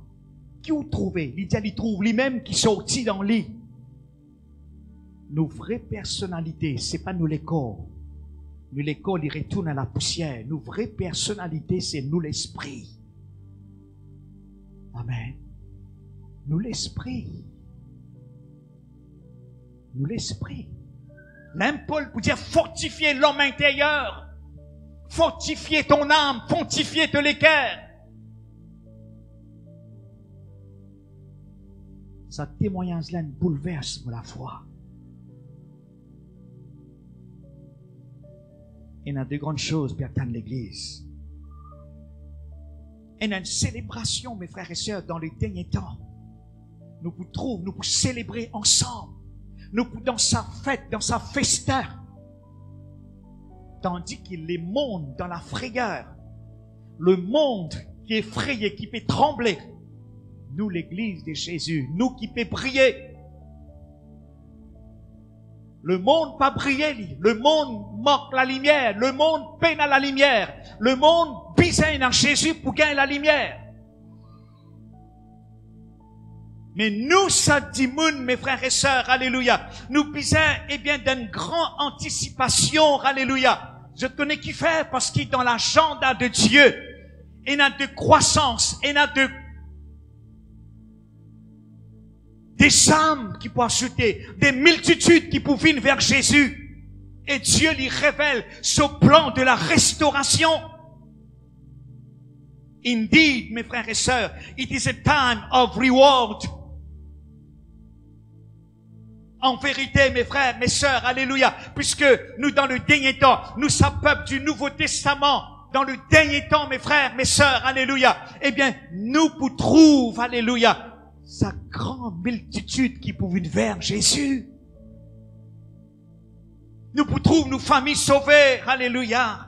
Speaker 2: Qui vous trouvez? Il trouve lui-même qui sortit dans le lit. Nos vraies personnalités, c'est pas nous les corps. Nous les corps, ils retournent à la poussière. Nos vraies personnalités, c'est nous l'esprit. Amen. Nous l'esprit. Nous l'esprit. Même Paul pour dire fortifier l'homme intérieur. Fortifier ton âme, fortifier ton cœurs. Ça témoignage là bouleverse la foi. Il y a de grandes choses pour atteindre l'église. Il y a une célébration, mes frères et sœurs, dans les derniers temps. Nous pouvons célébrer ensemble. Nous pouvons dans sa fête, dans sa festin. Tandis qu'il les monde dans la frayeur. Le monde qui est effrayé, qui peut trembler. Nous, l'église de Jésus, nous qui peut briller. Le monde pas briller, le monde manque la lumière, le monde peine à la lumière, le monde besoin dans Jésus pour gagner la lumière. Mais nous, ça dit mes frères et sœurs, alléluia. Nous besoin, d'une grande anticipation, alléluia. Je connais qui fait parce qu'il est dans l'agenda de Dieu. Il y a de croissance, il y a des âmes qui peuvent ajouter, des multitudes qui peuvent venir vers Jésus. Et Dieu lui révèle ce plan de la restauration. Indeed, mes frères et sœurs, it is a time of reward. En vérité, mes frères, mes sœurs, alléluia, puisque nous, dans le dernier temps, nous sommes peuple du Nouveau Testament, dans le dernier temps, mes frères, mes sœurs, alléluia, nous pour trouver, alléluia, sa grande multitude qui pouvait vers Jésus. Nous pour trouver nos familles sauvées, alléluia.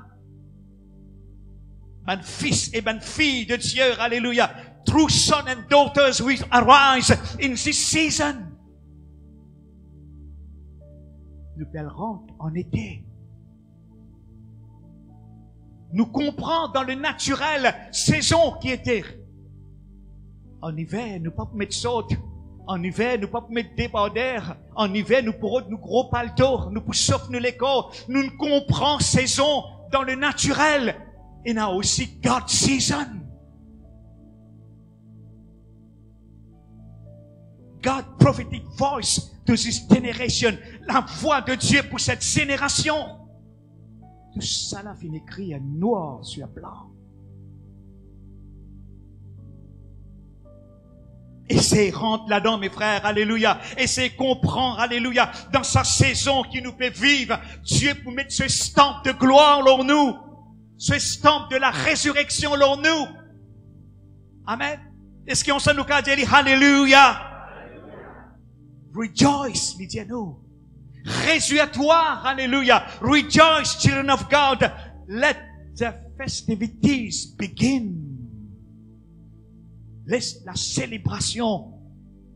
Speaker 2: Ben fils et ben filles de Dieu, alléluia. True sons and daughters will arise in this season. Nous rentrons en été. Nous comprenons dans le naturel saison qui était. En hiver, nous ne pouvons pas mettre saute. En hiver, nous ne pouvons pas mettre débardeur. En hiver, nous pourrons nous gros palto. Nous pouvons souffler les corps. Nous ne comprenons saison dans le naturel. Et il y a aussi God's season. God's prophetic voice to this generation. La voix de Dieu pour cette génération. Tout ça là finit écrit en noir sur blanc. Et c'est rentre là-dedans, mes frères, alléluia. Et c'est comprendre, alléluia, dans sa saison qui nous fait vivre. Dieu pour mettre ce stamp de gloire en nous. Ce stamp de la résurrection en nous. Amen. Est-ce qu'on s'en nous a dit, alléluia. Rejoice, il dit à nous. Réjouis-toi, alléluia. Rejoice, children of God. Let the festivities begin. Laisse la célébration,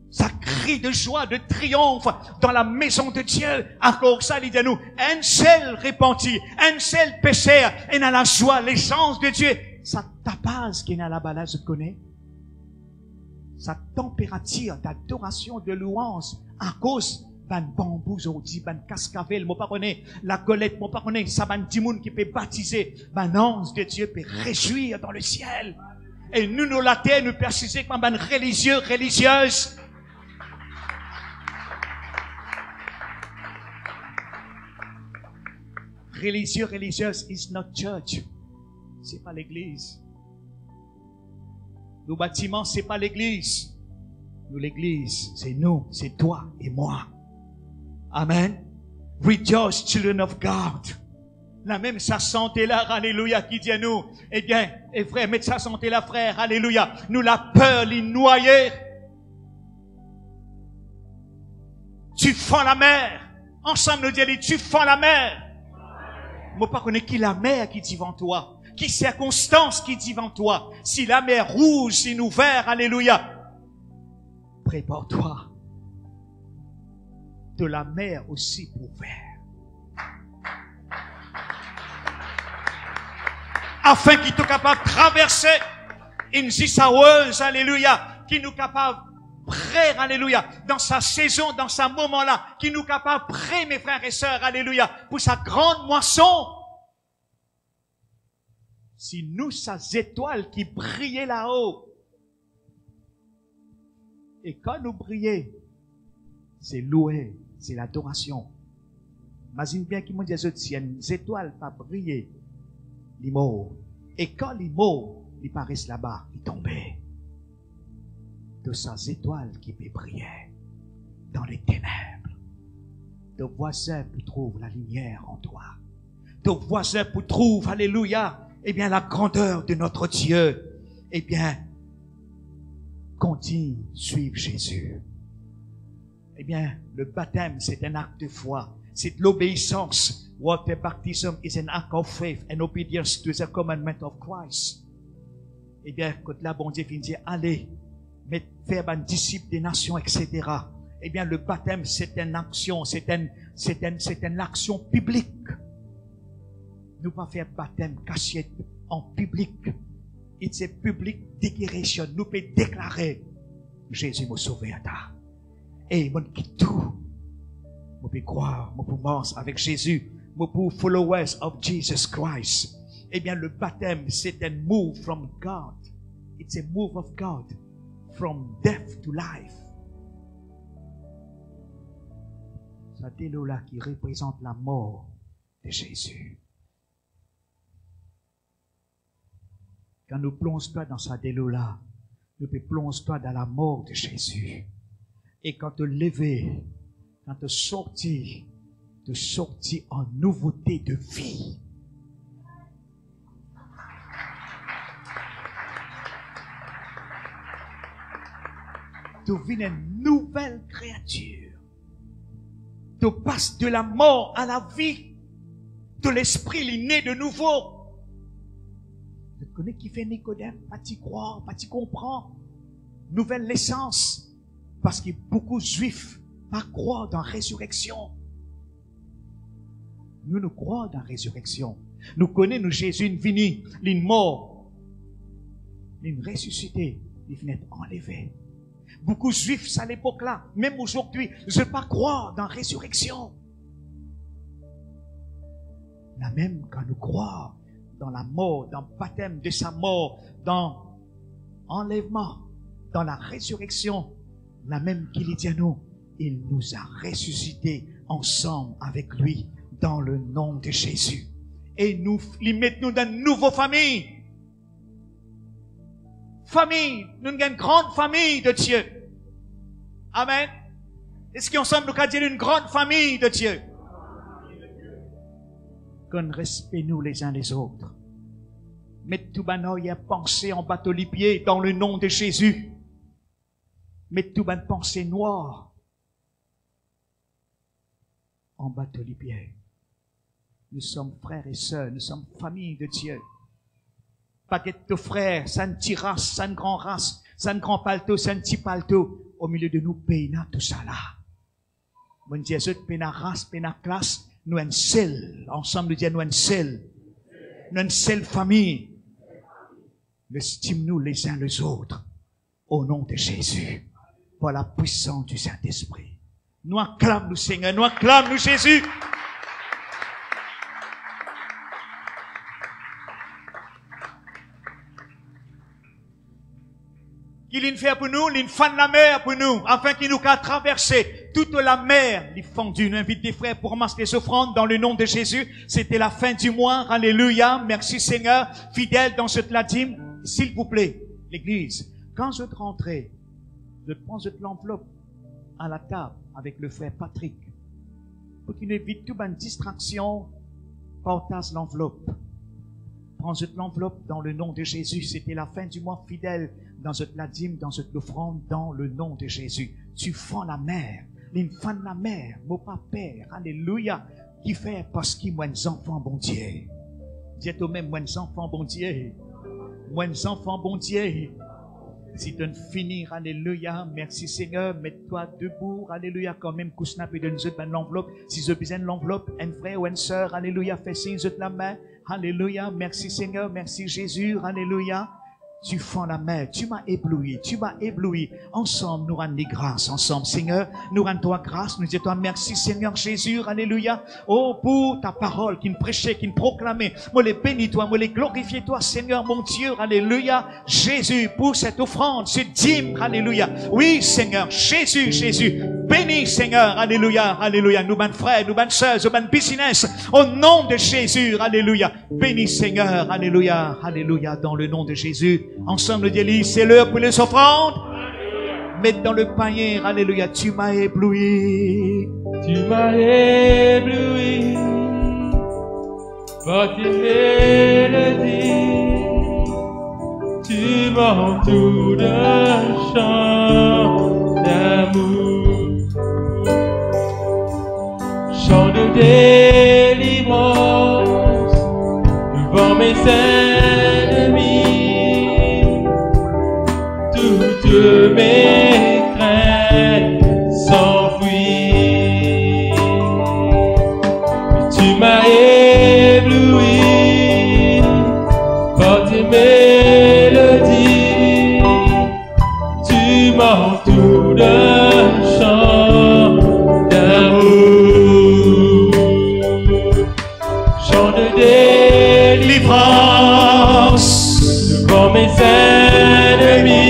Speaker 2: ça crie de joie, de triomphe dans la maison de Dieu. Encore ça, il dit à nous, un seul repenti, un seul pécheur, et dans la joie, l'essence de Dieu. Ça tapage qui est dans la balade, je connais. Sa température d'adoration, de louange, à cause d'un bambou aujourd'hui, d'un cascavel, moi pas connais, la colette, moi pas connais, ça va un timoun qui peut baptiser, un ange de Dieu peut réjouir dans le ciel. Et nous, la terre, nous persistons comme un religieux, religieuse. Religieux, religieuse is not church. C'est pas l'église. Nos bâtiments, c'est pas l'église. Nous, l'église, c'est nous, c'est toi et moi. Amen. Rejoice, children of God. La même sa santé là, alléluia, qui dit à nous, et frère, mettez sa santé là, frère, alléluia. Nous la peur, les noyer. Tu fends la mer. Ensemble, nous disons, tu fends la mer. Moi, pas connais qui la mer qui dit devant toi. Qui circonstance qui dit devant toi. Si la mer rouge, si nous vert, alléluia. Prépare-toi. De la mer aussi pour vert. Afin qu'il soit capable de traverser une zissaweuse, alléluia, qui nous capable prêt, alléluia, dans sa saison, dans ce moment-là, qui nous capable prêt, mes frères et sœurs, alléluia, pour sa grande moisson. Si nous, ces étoiles qui brillaient là-haut, et quand nous brillons, c'est louer, c'est l'adoration. Imagine bien qu'il m'a dit, si une étoile pas briller, les mots. Et quand les mots, ils paraissent là-bas, ils tombaient. De ces étoiles qui brillaient dans les ténèbres. De voisin qui trouve la lumière en toi. ton voisin pour trouver, alléluia, eh bien, la grandeur de notre Dieu. Eh bien, continue de suivre Jésus. Eh bien, le baptême, c'est un acte de foi. C'est l'obéissance. Water baptism is an act of faith and obedience to the commandment of Christ. Eh bien, quand là, bon Dieu vient dire, allez, faire un disciple des nations, etc. Eh bien, le baptême, c'est une action, c'est une action publique. Nous pas faire baptême caché en public. It's a public declaration. Nous pouvons déclarer, Jésus m'a sauvé à ta. Et mon quitte tout. Moi peux croire, moi peux marcher avec Jésus. Moi peux followers of Jesus Christ. Eh bien, le baptême, c'est un move from God. It's a move of God. From death to life. C'est délo-là qui représente la mort de Jésus. Quand nous plongeons dans sa délo-là, nous plongeons dans la mort de Jésus. Et quand tu levé, quand tu sorti en nouveauté de vie. Tu deviens une nouvelle créature. Tu passes de la mort à la vie. De l'esprit, il est né de nouveau. Tu connais qui fait Nicodème? Pas t'y croire, pas t'y comprendre. Nouvelle naissance. Parce que beaucoup de juifs pas croient dans la résurrection. Nous croyons dans la résurrection. Nous connaissons Jésus, une vini, une mort, une ressuscité, il venait enlever. Beaucoup de juifs à l'époque-là, même aujourd'hui, je ne pas croire dans la résurrection. Là même quand nous croyons dans la mort, dans le baptême de sa mort, dans l'enlèvement, dans la résurrection, la même qu'il dit à nous, il nous a ressuscités ensemble avec lui dans le nom de Jésus. Et nous les mettons dans une nouvelle famille. Famille, nous avons une grande famille de Dieu. Amen. Est-ce qu'ensemble nous avons une grande famille de Dieu? Qu'on respecte nous les uns les autres. Mettez tout banoïa pensée en bateau les pieds dans le nom de Jésus. Mettez tout ban pensée noire en bateau les pieds. Nous sommes frères et sœurs, nous sommes famille de Dieu. Paquet de frères, ça ne petit race, ça ne grand race, ça ne grand palto, ça ne petit palto. Au milieu de nous, payna tout ça là. Mon Dieu, payna race, payna classe, nous un seul. Ensemble, nous disons nous un seul. Nous une seule famille. Estime-nous les uns les autres. Au nom de Jésus. Par la puissance du Saint-Esprit. Nous acclamons nous Seigneur, nous acclamons nous Jésus. Qu'il ait fait pour nous, il fait la mer pour nous, afin qu'il nous a traversé toute la mer, il fendu. Nous invite des frères pour ramasser les offrandes dans le nom de Jésus. C'était la fin du mois. Alléluia. Merci Seigneur. Fidèle dans cette latine. S'il vous plaît, l'église, quand je rentrais, je prends l'enveloppe à la table avec le frère Patrick. Pour qu'il évite toute une distraction, partage l'enveloppe. Prends l'enveloppe dans le nom de Jésus. C'était la fin du mois fidèle dans cette la dîme, dans cette offrande, dans le nom de Jésus. Tu fends la mer. L'infant de la mer, mon père, alléluia, qui fait parce qu'il moins enfants, bon Dieu. Dis toi-même, moins enfants, bon Dieu. Moins enfants, bon Dieu. Si tu finir, alléluia, merci Seigneur, mets-toi debout, alléluia, quand même, Kousna peut donner l'enveloppe. Si je besoin de l'enveloppe, un frère ou une sœur, alléluia, fais signe de la main, alléluia, merci Seigneur, merci Jésus, alléluia. Tu fends la main, tu m'as ébloui, tu m'as ébloui. Ensemble, nous rendons grâce, ensemble, Seigneur, nous rendons toi grâce, nous disons toi merci Seigneur Jésus, alléluia. Oh, pour ta parole qui nous prêchait, qui nous proclamait, moi les bénis toi, moi les glorifier toi, Seigneur mon Dieu, alléluia. Jésus, pour cette offrande, ce dîme, alléluia. Oui, Seigneur, Jésus, Jésus, bénis Seigneur, alléluia, alléluia. Nous, bonnes frères, nous, bonnes sœurs, nous, bonnes business, au nom de Jésus, alléluia. Bénis Seigneur, alléluia, alléluia, dans le nom de Jésus. Ensemble, Dieu, c'est l'heure pour les offrandes. Mets dans le panier, alléluia, tu m'as ébloui.
Speaker 1: Tu m'as ébloui. Par tes mélodies, tu m'entoures d'un chant d'amour, chant de délivrance devant mes ennemis. Toutes mes craintes s'enfuient. Tu m'as ébloui par tes mélodies. Tu m'entoures d'un chant d'amour, chant de délivrance devant mes ennemis.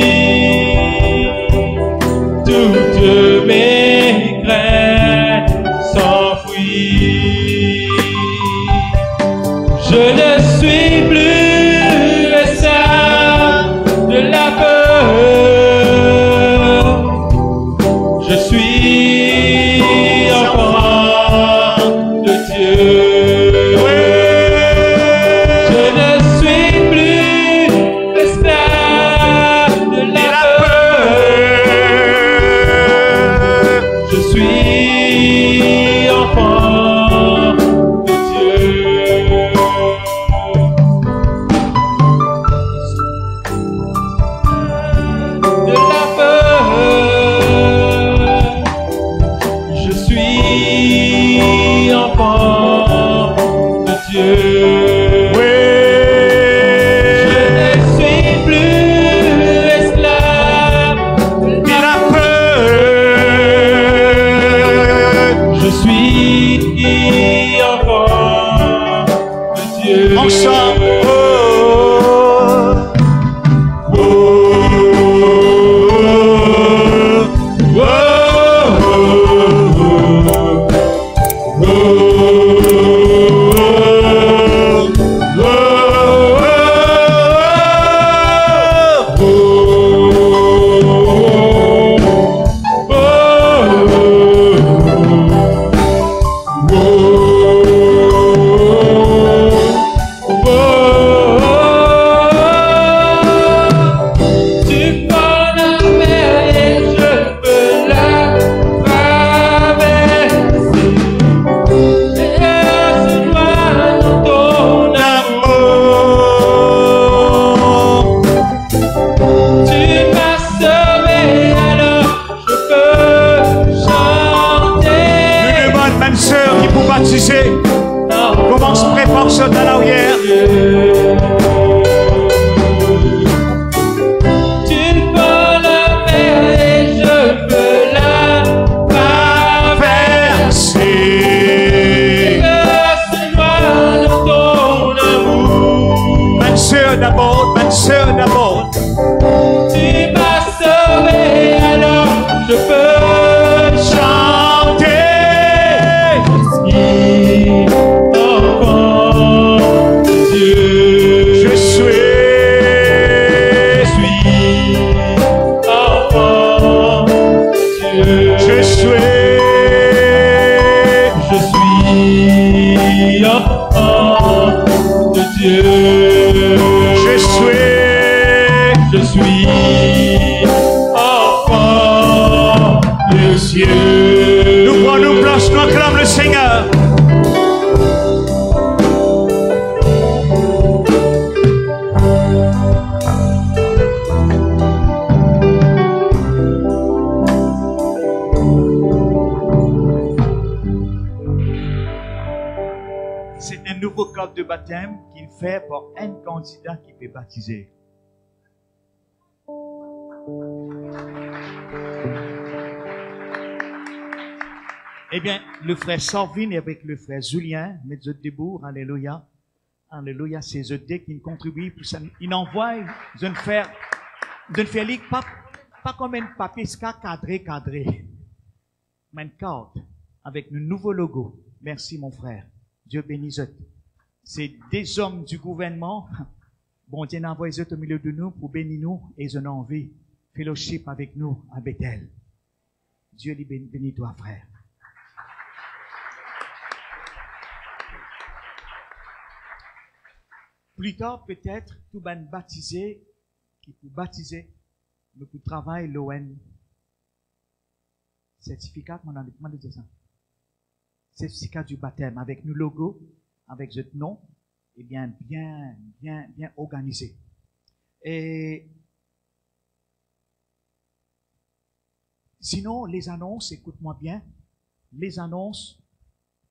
Speaker 1: Toutes mes craintes s'enfuient. Je ne suis plus l'esclave de la peur. Je suis enfant de Dieu. Je ne suis plus l'esclave de la peur. Je suis enfant de Dieu. De la peur, je suis enfant de Dieu. Je ne suis plus esclave de la peur. Je suis enfant de Dieu.
Speaker 2: Ensemble.
Speaker 1: Tu prends la mer et je peux la traverser. Et se noie dans ton amour. Tu m'as sauvé, alors je peux chanter.
Speaker 2: Nous demandons, même sœur, qui pour baptiser, commence, prépare ça dans l'arrière.
Speaker 1: Tu prends la mer et je peux la traverser. Et se noie dans ton amour.
Speaker 2: Même sœur d'abord, même sœur d'abord.
Speaker 1: Tu m'as sauvé, alors je peux chanter. Enfant de Dieu,
Speaker 2: Je suis
Speaker 1: enfant de Dieu.
Speaker 2: Je suis
Speaker 1: enfant de Dieu.
Speaker 2: Je
Speaker 1: suis enfant de Dieu.
Speaker 2: Nous prenons nos places, nous acclamons le Seigneur. C'est un nouveau code de baptême qu'il fait pour un candidat qui peut baptiser. Eh bien, le frère Sorvin avec le frère Julien, mettez debout, alléluia. Alléluia, c'est eux deux qui contribuent pour ça. Ils envoient, je ne fais lire pas comme un papier cadré. Mais une carte avec le nouveau logo. Merci mon frère. Dieu bénisse eux. C'est des hommes du gouvernement. Bon Dieu envoie eux au milieu de nous pour bénir nous et ils ont envie fellowship avec nous à Bethel. Dieu lui bénit toi frère. Plus tard, peut-être, tout le monde baptisé, qui peut baptiser, mais pour travailler l'ON. Certificat, comment on dit ça? Certificat du baptême, avec nos logos, avec notre nom, et bien organisé. Et sinon, les annonces, écoute-moi bien, les annonces,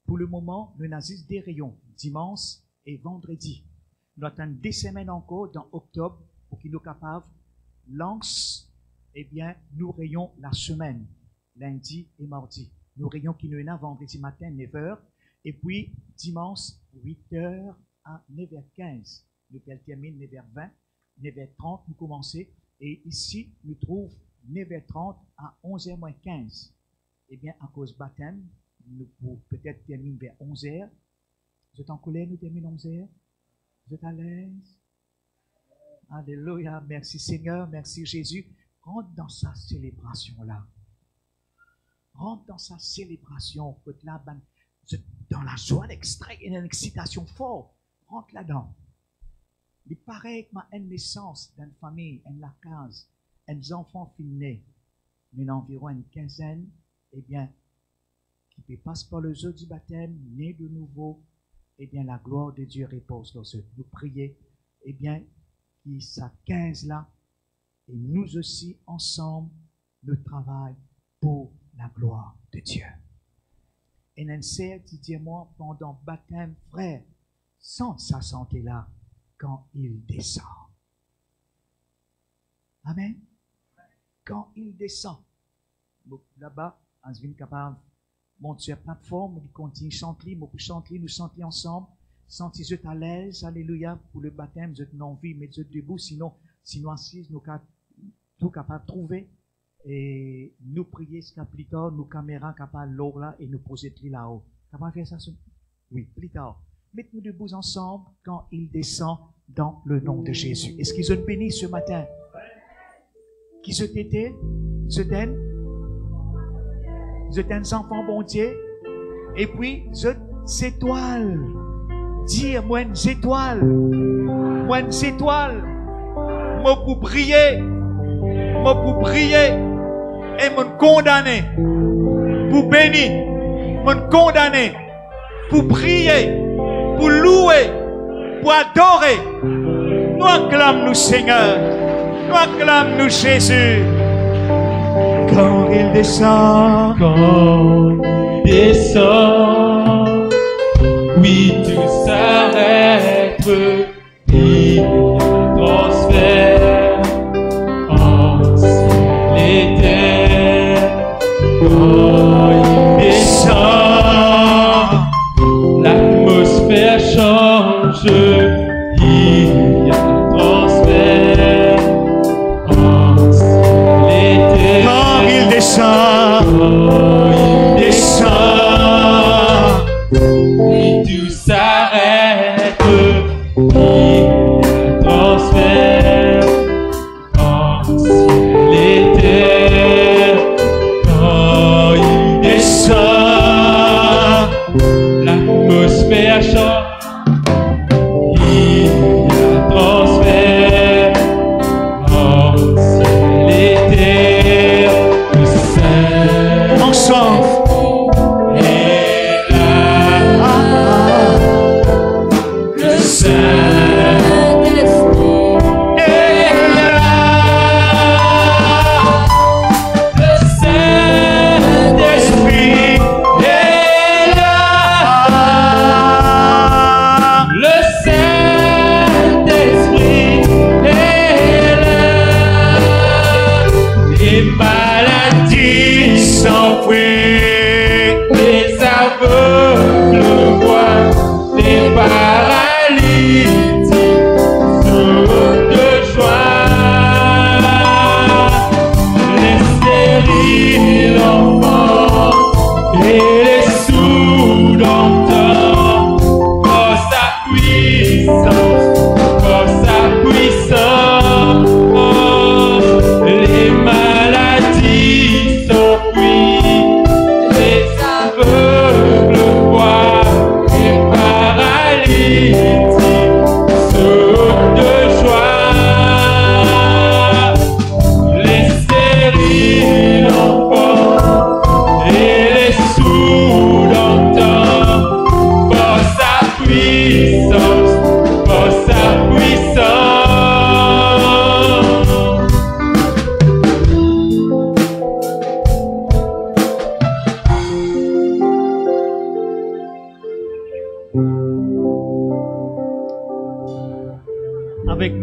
Speaker 2: pour le moment, nous avons juste des rayons, dimanche et vendredi. Nous attendons des semaines encore dans octobre pour qu'ils nous capables lance, eh bien, nous rayons la semaine, lundi et mardi. Nous rayons qui nous est vendredi matin, 9h, et puis dimanche, 8h à 9h15. Nous terminons 9h20, 9h30, nous commençons, et ici, nous trouvons 9h30 à 11h moins 15. Eh bien, à cause baptême, nous pouvons peut-être terminer vers 11h. Vous êtes en colère, nous terminons 11h? Vous êtes à l'aise? Alléluia, merci Seigneur, merci Jésus. Rentre dans sa célébration-là. Rentre dans sa célébration. Là, dans la joie, l'extrait et une excitation forte. Rentre là-dedans. Il paraît que ma naissance d'une famille, la case, des enfants nés, mais environ une quinzaine, eh bien, qui passent par le jeu du baptême, nés de nouveau, eh bien, la gloire de Dieu repose dans eux. Nous prions, eh bien, qui ça 15 là, et nous aussi, ensemble, nous travaillons pour la gloire de Dieu. Et un sert, dis-moi, pendant le baptême, frère, sent sa santé là, quand il descend. Amen. Quand il descend. Là-bas, on se vient capable de monter sur la plateforme, il continue de chanter, nous chanter ensemble, sentez-vous à l'aise, alléluia, pour le baptême, vous êtes non vie, mais vous êtes debout, sinon assis, nous sommes tout capables de trouver, et nous prier ce plus tard, nos caméras capables de l'eau là, et nous poser là-haut. Capable de faire ça? Oui, plus tard. Mettez-nous debout ensemble quand il descend dans le nom de Jésus. Est-ce qu'ils ont béni ce matin? Qui se t'était? Se t'aime? Vous êtes un enfant bon Dieu? Et puis, vous êtes étoiles. Dire, moi, une étoile. Moi, une étoile. Moi, pour briller. Moi, pour briller. Et me condamner. Pour bénir. Me condamner. Pour prier. Pour louer. Pour adorer. Nous acclamons-nous, Seigneur. Nous acclamons-nous, Jésus. Quand il descend.
Speaker 1: Quand il descend. Oui, tout s'arrête, il transfère en ciel et terre. Quand il descend, l'atmosphère change, il y a un transfert en ciel et terre.
Speaker 2: Quand il descend,
Speaker 1: Quand il descend,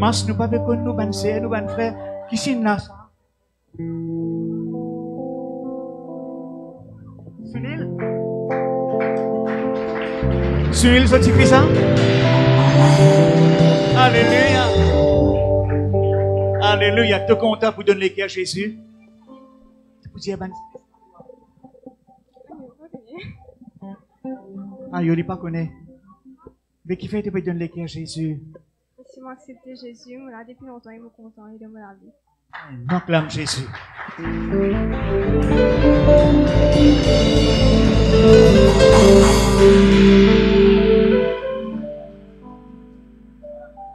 Speaker 2: masse, nous pas avec nous, ban sœur, nous ban frère. Qui c'est là? Sunil? Sunil, ça tu fais ça? Alléluia. Alléluia. Tu es content pour donner les cœurs à Jésus? Tu peux dire, ban. Ah, il ne pas connaît. Mais qui fait que tu peux donner les cœurs à Jésus?
Speaker 3: Si moi accepté Jésus, là, depuis longtemps, il est content, il est dans la vie.
Speaker 2: Acclame Jésus.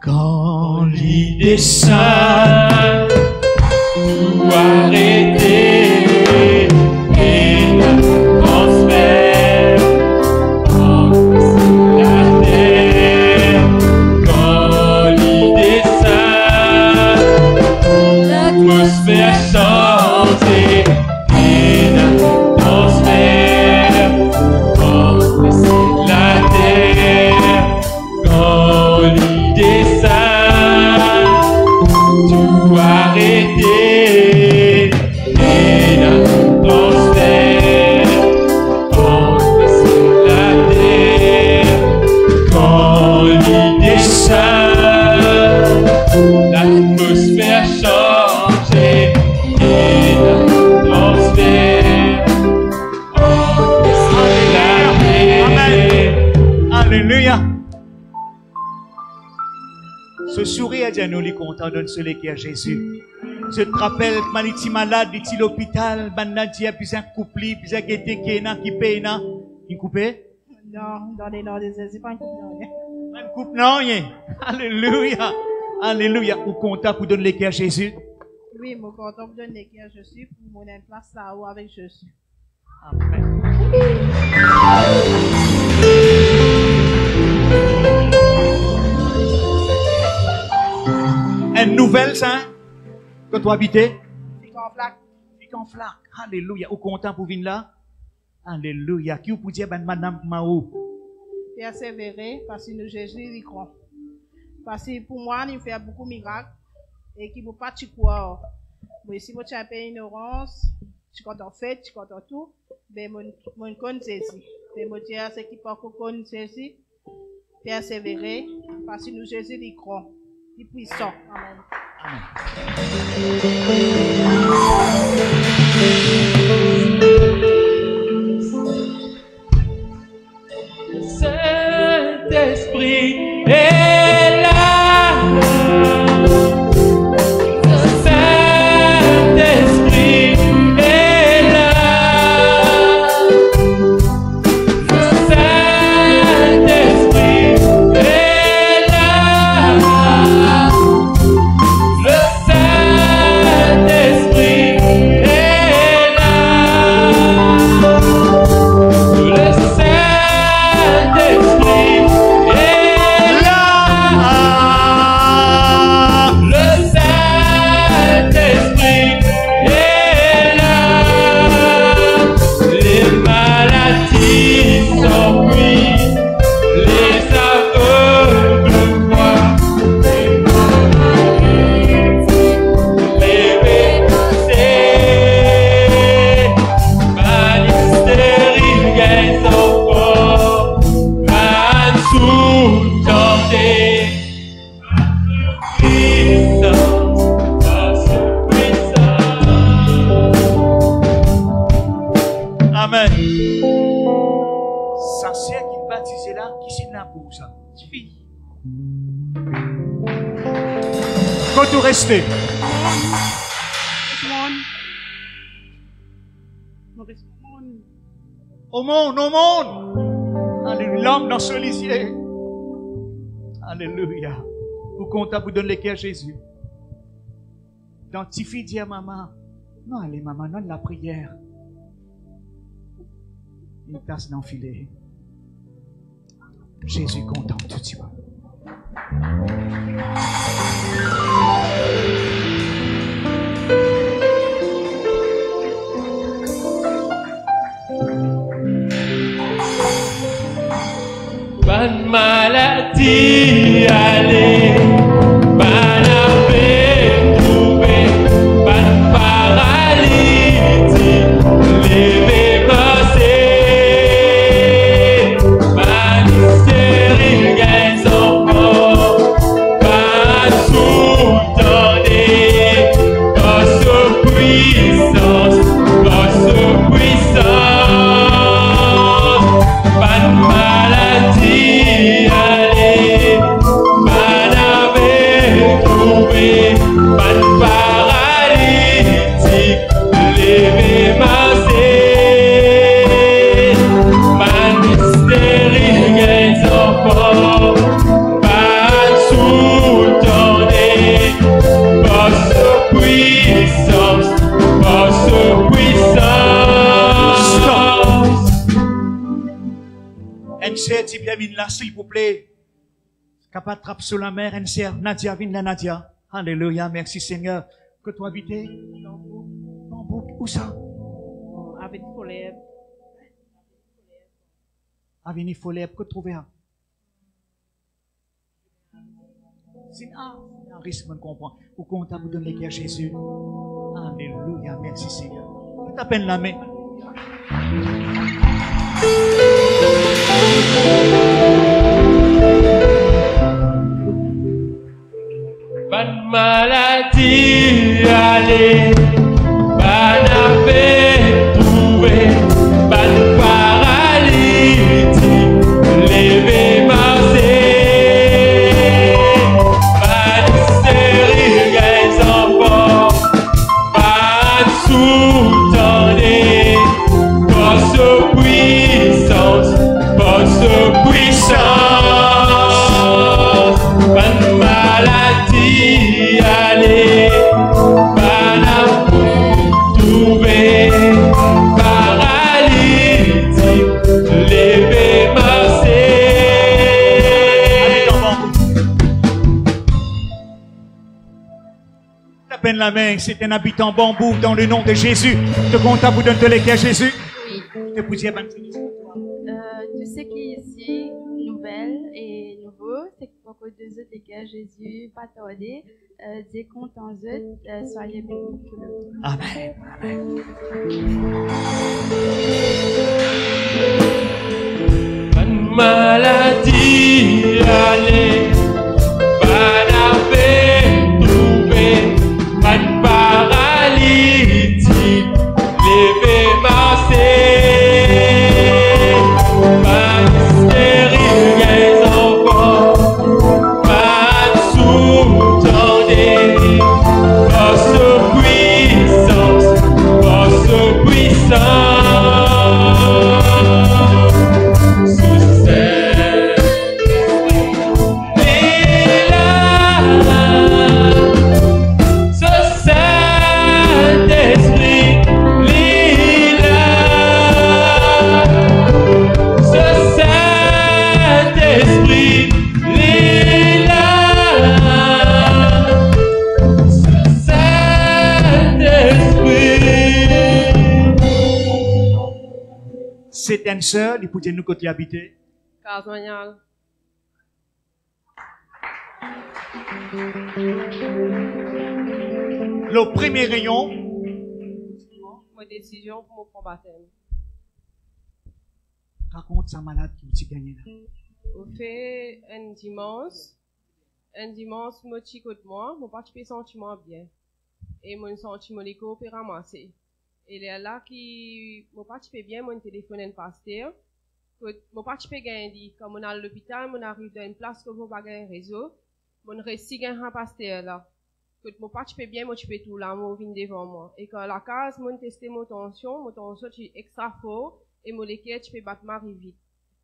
Speaker 2: Quand l'idée sainte tout arrêter et le transfert en la terre, quand l'idée sainte l'atmosphère changer et le transfert en la terre, quand l'idée sainte tout arrêter et la transfert en la terre, quand l'idée sainte l'atmosphère changer et la transfert en la terre. Alléluia. Ce sourire à nous les content donne ce qui à Jésus. Je te rappelle que maliti malade, dit l'hôpital, banadia, puis un couple, puis un guetté qui est qui paye, qui coupé?
Speaker 3: Non, dans les noms de Jésus, pas un couple, non.
Speaker 2: Un couple, non, alléluia. Alléluia. Ou content pour donner les à Jésus?
Speaker 3: Oui, mon content pour donner les à Jésus, pour mon place là-haut avec Jésus.
Speaker 2: Amen. Une nouvelle, ça, que tu habites?
Speaker 3: Fique en flaque.
Speaker 2: Fique en flaque. Alléluia. Ou content pour venir là? Alléluia. Qui vous peut dire, ben, madame Mao?
Speaker 3: Persévérer, parce que nous, Jésus, il croit. Parce que pour moi, il fait beaucoup de miracles, et qui ne peut pas te croire. Mais si vous avez une ignorance, tu comptes en fait, tu comptes en tout, ben, mon compte Jésus. Ben, mon Dieu, c'est qui peut qu'on Jésus, persévérer, parce que nous, Jésus, il croit. Il est puissant. Amen.
Speaker 1: Saint-Esprit est là. Saint-Esprit est là. Saint-Esprit est là. Le Saint-Esprit est là. Le Saint-Esprit est là. Le Saint-Esprit est là. Les maladies s'enfuient, les aveugles voient, les bébés mal stérile gagne encore, mal sous-tenté. Amen. Sa sœur qui baptisait là, qui c'est là pour ça? Fille. Quand tu restes? Au monde. Alléluia. L'homme dans ce lisier. Alléluia. Vous comptez vous donner les cœurs à Jésus. Dans Tifi dit à maman, non, allez maman, non, la prière. Une tasse d'enfiler. Jésus content tout de suite. Bonne maladie, allez, maladie.
Speaker 2: petit Pierre, viens là, s'il vous plaît. Capable de trapper sur la mer, une sœur, Nadia, viens là, Nadia. Alléluia, merci Seigneur. Que tu habites? Bambouk. Où ça?
Speaker 3: Avec Folèbe.
Speaker 2: Avenue Folèbe, que tu trouves? C'est un risque, on comprend. Ou qu'on t'a donné à Jésus. Alléluia, merci Seigneur. Tu t'appelles la main.
Speaker 1: Pas de maladie, allez, pas d'affaire trouvé, pas de paralysie, lever marcher, pas de stérile, les enfants, pas de sous-tendez, force puissance, pas de maladie, allez, pas d'affaire trouvé, paralytique, lever marcher.
Speaker 2: T'appelles la main, c'est un habitant bambou dans le nom de Jésus. Te compte à vous donner les à Jésus.
Speaker 4: Oui.
Speaker 2: Te poussiez à
Speaker 4: Tout ce qui est ici, nouvelle et nouveau, c'est que pour que deux autres les gars Jésus, pas tarder, Dieu compte en eux, soyez bénis.
Speaker 2: Amen.
Speaker 1: Pas de maladie, allez, pas d'affaire trouvé, pas de paralytique, lever marcher, pas de stérile, les enfants, pas de sous-tendez, force puissance, sous cette
Speaker 2: C'est une sœur, il peut nous côté habiter.
Speaker 5: Casmanial.
Speaker 2: Le premier rayon,
Speaker 5: Ma décision pour mon baptême.
Speaker 2: raconte sa malade qui gagne là.
Speaker 5: Au fait, un dimanche, moi, petit côté moi, mon parti sentiment bien. Et mon sentiment les coopérer ramasser. Et là qui, mon parti bien, mon téléphone un pasteur. Mon parti gagne dit, comme on a l'hôpital, on arrive dans une place que vous pas gagner réseau. Mon récit gagne un pasteur là. Mon parti bien, moi tu peux tout là, moi vient devant moi. Et quand la case, mon testé mon tension tu extra fort, et mon léquer tu peux battre ma vite.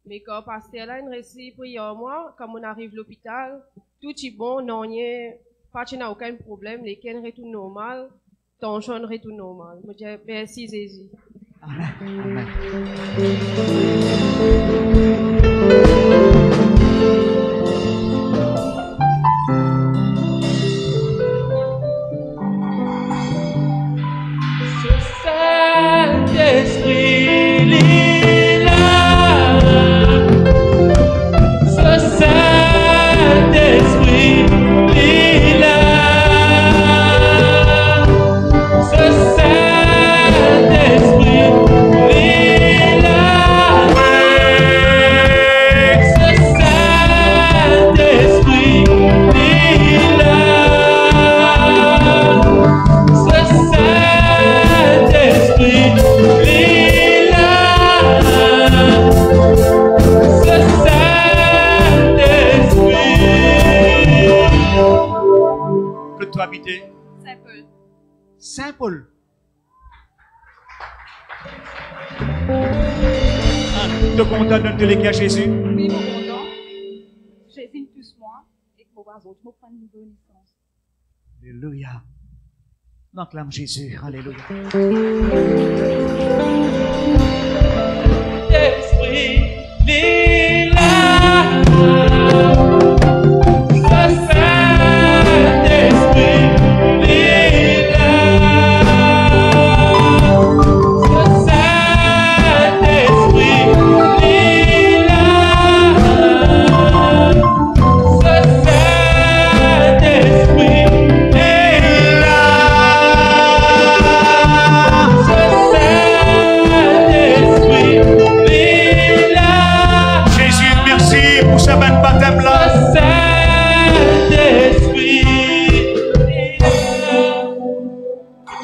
Speaker 5: Mais quand pasteur là, une récit prière moi, quand on arrive à l'hôpital, tout est bon, non, pas tu n'as aucun problème, les qu'elles retournent normal, tension retourne normal. Moi, je dis, merci, Jésus.
Speaker 2: Amen.
Speaker 1: Ce Saint-Esprit lila, ce Saint-Esprit lila, ce Saint-Esprit lila, ce Saint-Esprit lila, ce Saint-Esprit lila, ce Saint-Esprit.
Speaker 2: Que tu habites?
Speaker 4: Saint-Paul.
Speaker 2: Saint-Paul. Te content de te léguer à Jésus?
Speaker 6: Oui, mon content. Jésus touche moi et que mon oiseau, je me prends une nouvelle naissance.
Speaker 2: Alléluia. On acclame Jésus. Alléluia.
Speaker 1: Esprit lila,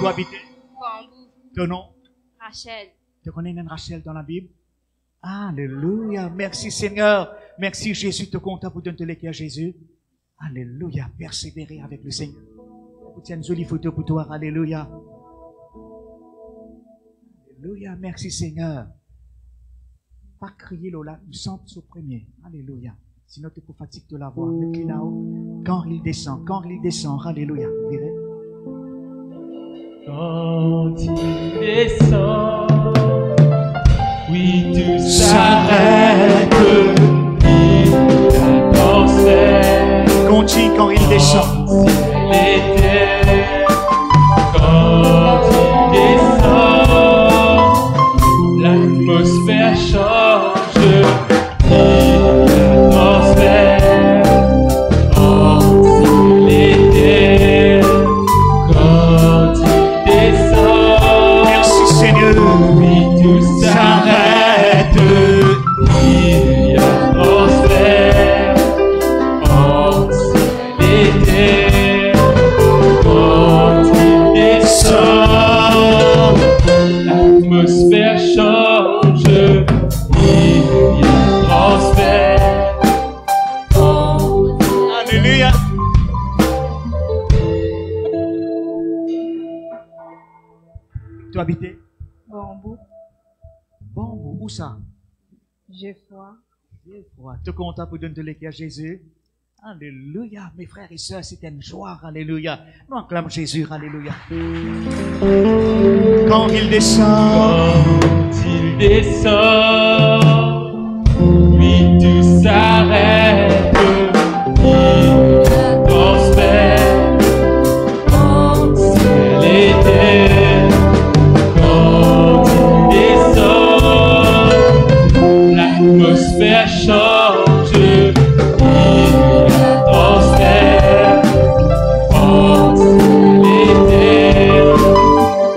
Speaker 2: tu habites?
Speaker 4: Bambou.
Speaker 2: Ton nom?
Speaker 4: Rachel.
Speaker 2: Tu connais une Rachel dans la Bible? Alléluia. Merci Seigneur. Merci Jésus. Te compte pour donner les cœurs à Jésus. Alléluia. Persévérer avec le Seigneur. Tiens une jolie photo pour toi. Alléluia. Alléluia. Merci Seigneur. Pas crier Lola. Nous sommes au premier. Alléluia. Sinon tu es pour fatiguer de la voix. Mets-le là-haut. Quand il descend. Quand il descend. Alléluia. Vous verrez?
Speaker 1: Quand il descend, oui, tout s'arrête, il dansait.
Speaker 2: Continue quand il descend.
Speaker 1: Quand il descend, l'atmosphère change, il transfère. Quand il était, quand il descend,
Speaker 2: Merci Seigneur.
Speaker 1: oui, tout s'arrête, il y a transfert. Quand il était, quand il descend, l'atmosphère change, il y a transfert.
Speaker 2: Alléluia. Tu habitais?
Speaker 3: Bambou.
Speaker 2: Bon, où ça?
Speaker 3: J'ai froid.
Speaker 2: Te content pour donner les cœurs à Jésus. Alléluia. Mes frères et sœurs, c'est une joie. Alléluia. Nous acclamons Jésus. Alléluia. Quand il descend,
Speaker 1: Quand il descend, oui, tout s'arrête, il transfère. Quand il était, quand il descend, l'atmosphère change, il transfère. Quand il était,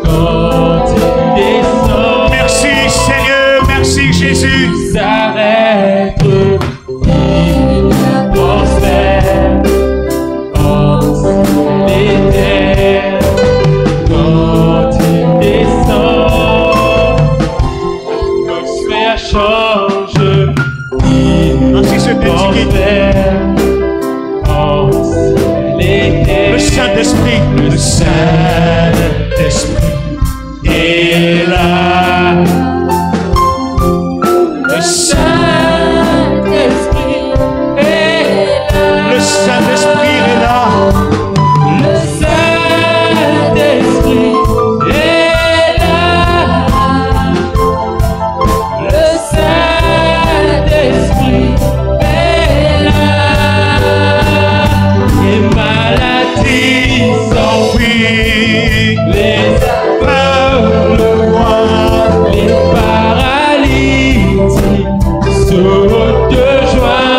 Speaker 1: quand il descend,
Speaker 2: merci Seigneur, merci Jésus.
Speaker 1: s'arrête, il transfère. Quand il était, quand il descend, l'atmosphère change, il
Speaker 2: Merci ce petit
Speaker 1: transfère. Quand il était,
Speaker 2: le Saint-Esprit,
Speaker 1: le Saint-Esprit est là. Le Saint-Esprit est là.
Speaker 2: le Saint-Esprit est là.
Speaker 1: Le Saint-Esprit est là. Le Saint-Esprit est là. Les maladies s'enfuient, les aveugles voient, les paralytiques sautent de joie.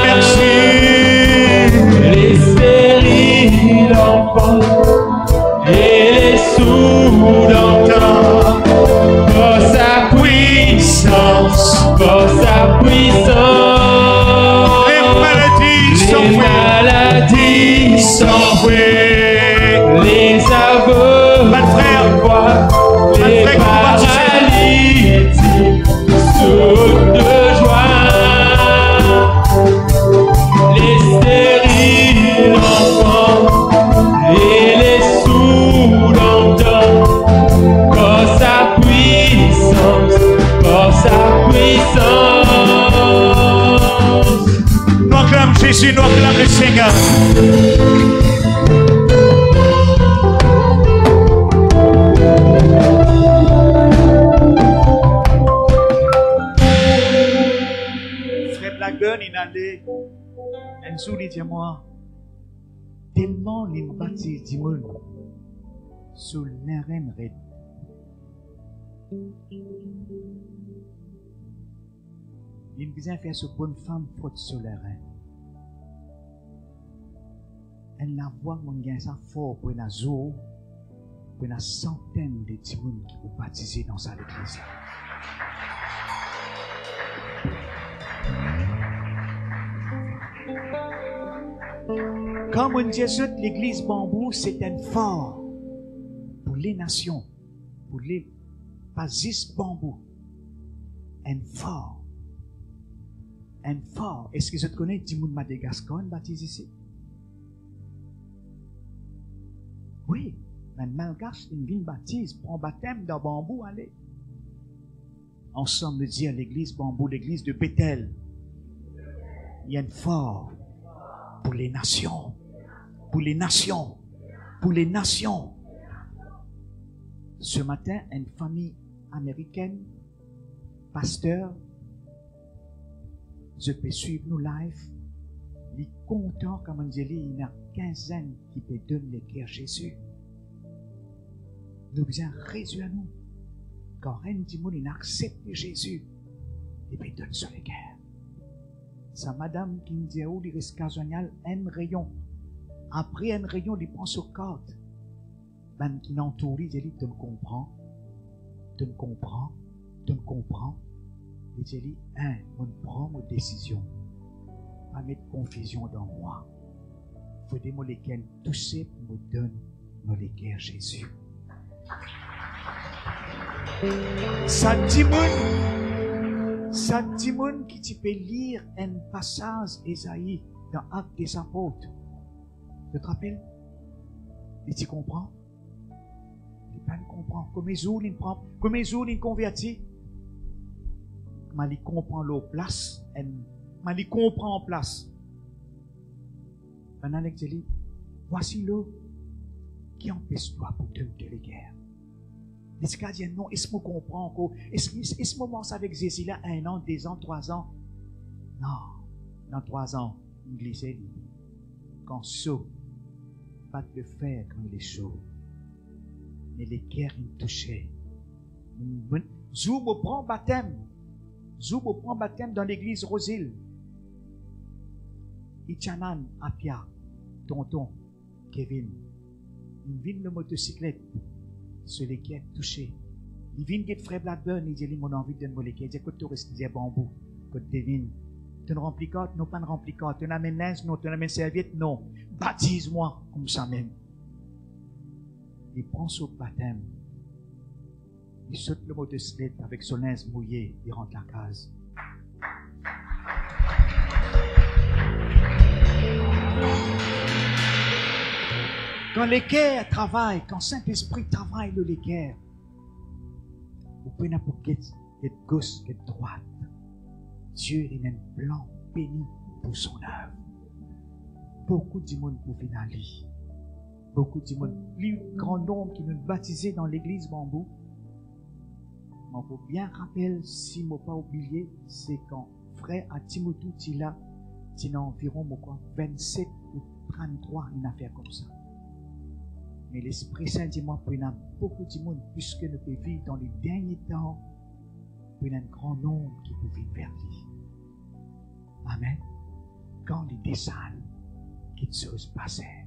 Speaker 2: Merci.
Speaker 1: Les stériles entendent et les sourds entendent. Par sa puissance, par sa puissance,
Speaker 2: Les maladies sont
Speaker 1: les maladies s'enfuient, les aveugles
Speaker 2: Pas de frère.
Speaker 1: voient, les
Speaker 2: frère qui va
Speaker 1: paralytiques sautent de joie. Les stériles entendent et les sourds entendent. Par sa puissance, par sa puissance.
Speaker 2: Nous acclamons Jésus, nous acclamons le Seigneur. Frère Blackburn, il a dit, un jour, il dit à moi, tellement il bâtit du monde sous l'arène raide. Il vient faire ce bonne femme faute sur l'arène. Elle la voit mon gain ça fort pour une jour, pour une centaine de petits monde qui vont baptiser dans sa église. Comme on dit, l'église bambou, c'est un fort pour les nations, pour les basis bambou. Un fort. Un fort. Est-ce que je te connais, Timoun Madagascar, baptisé ici? Oui. Un malgache, une ville baptise, prend baptême dans bambou, allez. Ensemble, dire l'église bambou, l'église de Bethel. Il y a un fort pour les nations. Pour les nations. Pour les nations. Ce matin, une famille américaine, pasteur, je peux suivre nos live. Il est content, comme on dit, il y a 15 ans qui peut donner le cœur à Jésus. Nous besoin résoudre à nous. Quand un démon il accepte Jésus, il peut donner sur le cœur. Sa madame qui me dit, oh, il reste casual, un rayon. Après un rayon, il prend sur carte. Ben, qui n'entoure, il dit, tu me comprends, tu me comprends, tu me comprends. Il dit, je prends ma décision. Pas mettre confusion dans moi. Il faut des mots lesquels toucher, me donne, me les guerre Jésus. Ça dit qui tu peux lire un passage Ésaïe dans Actes des Apôtres. Tu te rappelles? Et tu comprends? Il ne comprend pas. Comme les jours, il convertit. Mais il comprend l'eau place. Mais il comprend en place. Maintenant, il dit, voici l'eau qui empêche toi pour te les guerres. Les gars disent non, est-ce qu'on comprend encore? Est-ce que moment ça avec Jésus là, 1 an, 2 ans, 3 ans? Non, dans 3 ans, il glissait. Quand chaud, pas de le faire quand il est chaud. Mais les cœurs, ils touchaient. Zou me prend baptême. Zou me prend baptême dans l'église Rosile. Ichanan, Apia, tonton, Kevin. Une ville de motocyclette. Sur les cœurs touchés. Il vient de frère Blackburn, il dit, mon envie de me les cœurs. Il dit, écoute, tu restes bambou. Écoute, Devine. Tu ne remplis carte? Non, pas de remplis carte. Tu n'amènes linge? Non. Tu n'amènes serviette? Non. Baptise-moi, comme ça même. Il prend son baptême. Il saute le motocyclette avec son linge mouillé. Il rentre la case. Quand l'équerre travaille, quand Saint-Esprit travaille le l'équerre, vous pouvez n'importe quelle gauche, quelle droite. Dieu il a un plan béni pour son œuvre. Beaucoup de monde pour finaliser. Beaucoup de monde. Plus grand nombre qui nous baptisés dans l'église Bambou. Mais il faut bien rappeler, si je ne pas oublié, c'est quand frère à Timothée Tila, il y a environ 27 ou 33 une affaire comme ça. Mais l'Esprit Saint dit moi, pour beaucoup de monde, puisque nous pouvons vivre dans les derniers temps, pour un grand nombre qui peut vivre vers lui. Amen. Quand les descendent, quelque chose passait.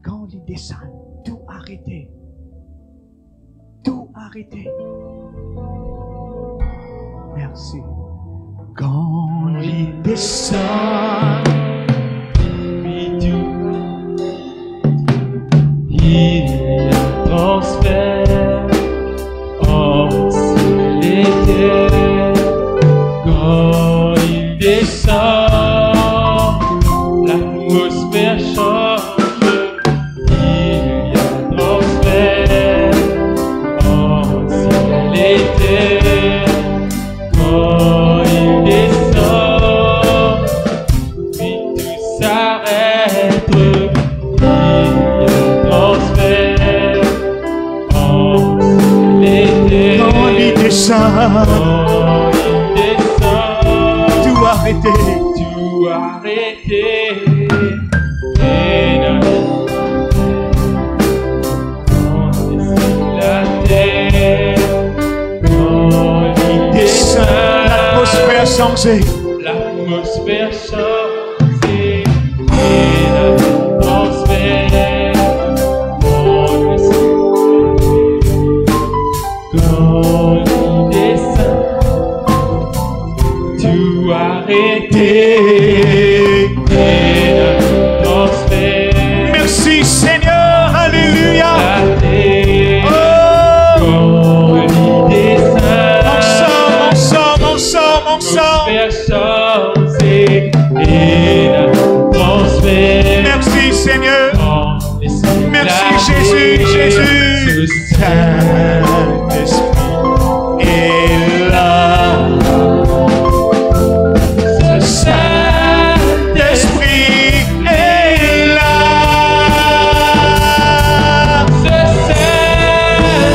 Speaker 2: Quand les descendent, tout arrêté. Tout arrêté. Merci. Quand les descendent, il y a transfert en ciel et terre. Quand il descend, l'atmosphère change. Il y a transfert en ciel et terre. Quand il descend, puis tout s'arrête. Quand il descend, tout arrêté, tout arrêté. La terre, quand il descend, l'atmosphère changée, l'atmosphère changée, et l'atmosphère. Merci Seigneur, alléluia. Jésus, Jésus. Ce Saint-Esprit est là. Ce Saint-Esprit est là.
Speaker 1: Ce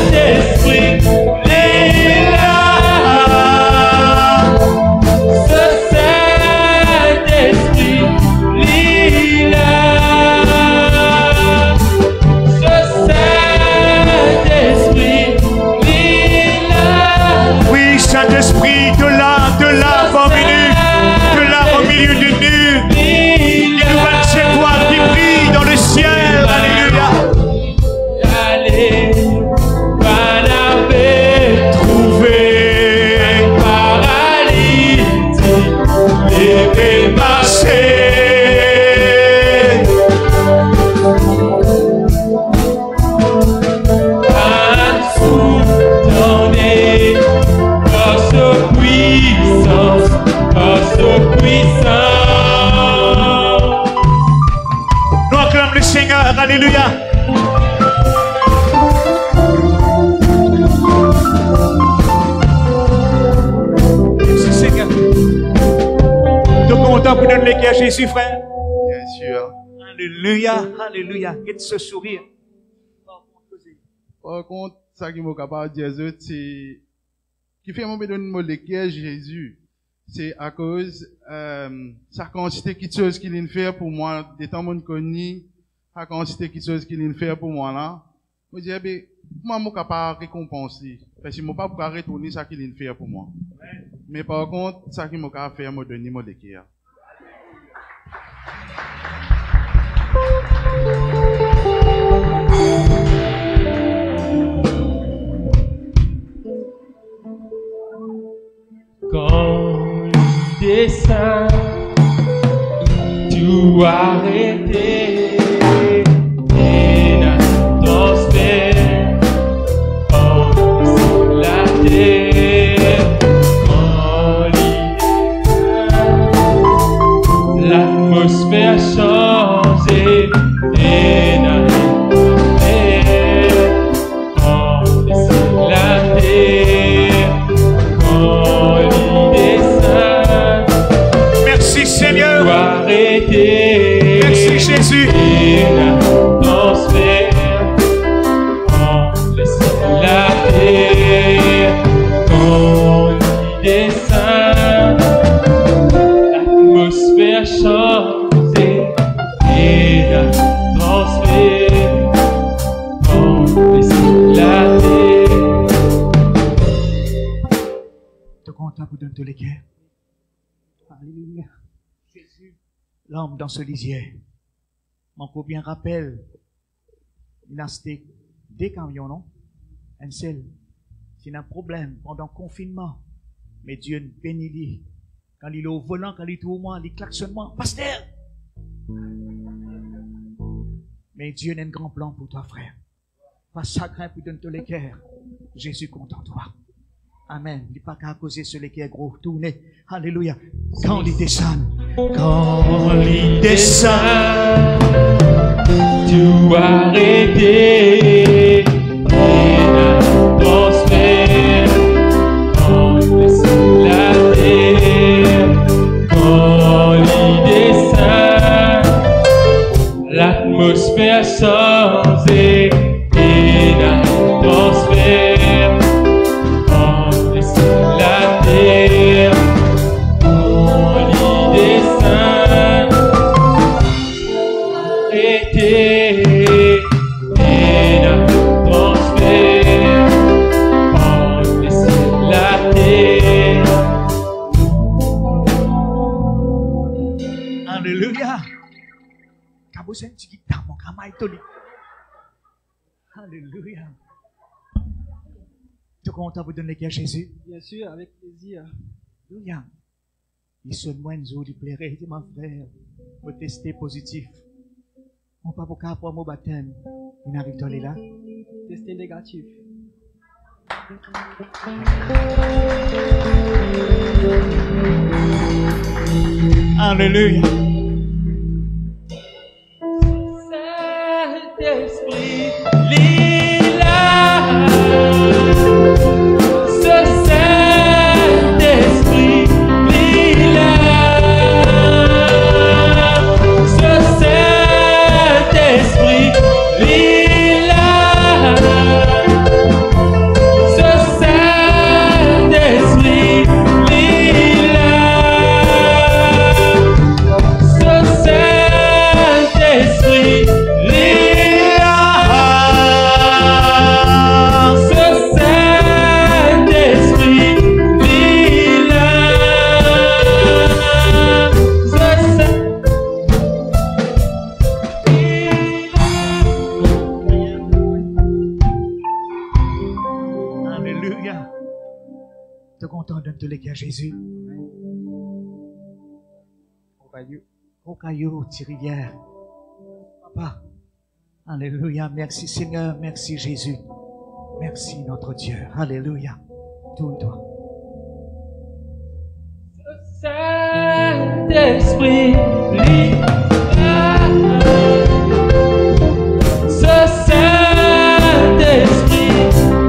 Speaker 1: Saint-Esprit est là. Ce Saint-Esprit est là. Ce Saint-Esprit est là.
Speaker 2: Oui, Saint-Esprit, de là, au milieu de nous. Les nouvelles étoiles qui brillent dans le ciel. Alléluia.
Speaker 1: Allez, Barnabé,
Speaker 2: Trouvé
Speaker 1: paralytique,
Speaker 2: et marcher.
Speaker 1: Donné par ce puissance,
Speaker 2: Nous acclamons le Seigneur. Alléluia. Merci Seigneur. Tu es content pour donner l'équerre à Jésus, frère?
Speaker 7: Bien sûr.
Speaker 2: Alléluia. Alléluia. Quel ce sourire.
Speaker 7: Par contre, ça qui m'a capable de dire, c'est qui fait mon donner mon l'équerre Jésus. C'est à cause sa quantité de choses qu'il vient faire pour moi, des temps mon connu, sa quantité de choses qu'il vient faire pour moi là. Je dis ben moi je capable récompenser parce que je pas pouvoir retourner ça qu'il vient faire pour moi. Mais par contre, ça qui m'a capable faire me donner mon l'équerre.
Speaker 1: Quand il descend, tout arrêté et n'a transfert en la terre. Quand il l'atmosphère changée et n'a transfert en la terre.
Speaker 2: Merci Seigneur.
Speaker 1: Arrêter.
Speaker 2: Merci Jésus.
Speaker 1: Et la transfert en laissant la terre. Quand il descend, l'atmosphère change et la transfert en laissant la terre.
Speaker 2: Tu es content pour donner de l'équerre? Alléluia. Jésus. L'homme dans ce lisier. Mon coup bien rappelle. Il a acheté des camions, non? Un seul. C'est un problème pendant le confinement. Mais Dieu nous bénit. Quand il est au volant, quand il est au moins, il klaxonne moi. Pasteur! Mais Dieu a un grand plan pour toi, frère. Pas chagrin pour donner de l'équerre. Jésus compte en toi. Amen. Il n'est pas qu'à causer celui qui est gros tourné. Alléluia. Quand il descend. Quand il descend.
Speaker 1: Tout arrêter. Et la transfert. En laissant la terre. Quand il descend. L'atmosphère change. Et la transfert. La terre, on y descend, arrêtez, et la transfert, on laisse la terre.
Speaker 2: Alléluia. Kabusen cikita mo kamay tuli. Alléluia. Tu es content pour donner l'équerre à Jésus?
Speaker 8: Bien sûr, avec plaisir.
Speaker 2: Alléluia. Il se moins nous du plairait, dit mon frère, me tester positif. On pas pour qu'après mon baptême, il n'arrive pas là.
Speaker 8: Testé négatif.
Speaker 2: Alléluia.
Speaker 1: Saint-Esprit, Lila. Ce Saint-Esprit, Lila. Ce Saint-Esprit, Lila. Ce Saint-Esprit, Lila. Ce Saint-Esprit, Lila. Ce Saint-Esprit, Lila. Ce
Speaker 2: Alléluia. T'es content de te léguer à Jésus? Rocaillou, Rivière. Papa. Alléluia. Merci Seigneur. Merci Jésus. Merci notre Dieu. Alléluia. Tourne-toi.
Speaker 1: Saint-Esprit, Lila. Ce Saint-Esprit,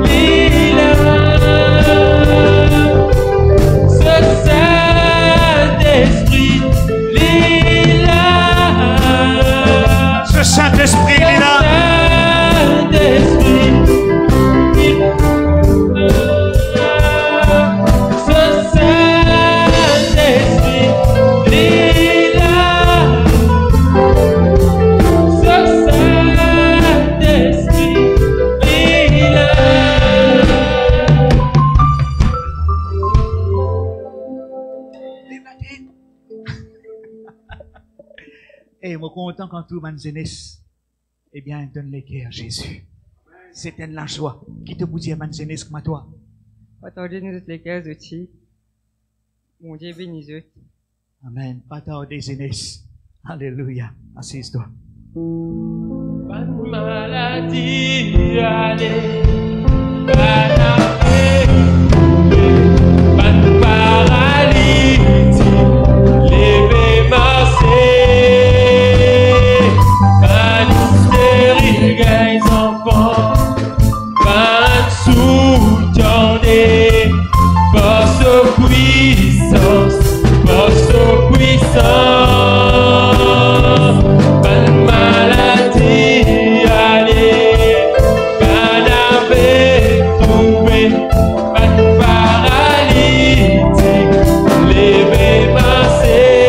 Speaker 1: Lila. Ce Saint-Esprit, Lila.
Speaker 2: Ce Saint-Esprit est là.
Speaker 1: Saint-Esprit, ce Saint-Esprit, Lila. Ce Saint-Esprit, Lila.
Speaker 2: Et moi content quand tout manzenes, eh bien, donne les cœurs à Jésus. C'est la joie. Qui te vous dit manzenes comme toi?
Speaker 9: Attendez nous les cœurs aussi. Mon Dieu bénisse eux.
Speaker 2: Amen. Pas tarder, Zénès. Alléluia. Assise-toi.
Speaker 1: Pas de maladie, allez, pas d'affaire, pas de paralysie, levez marcher, pas d'hystérie, les enfants, pas de sous-tendez, force aux puissances, force aux puissances, pas de maladie, allez, pas d'affaire, trouvé, pas de paralytique, levez marcher,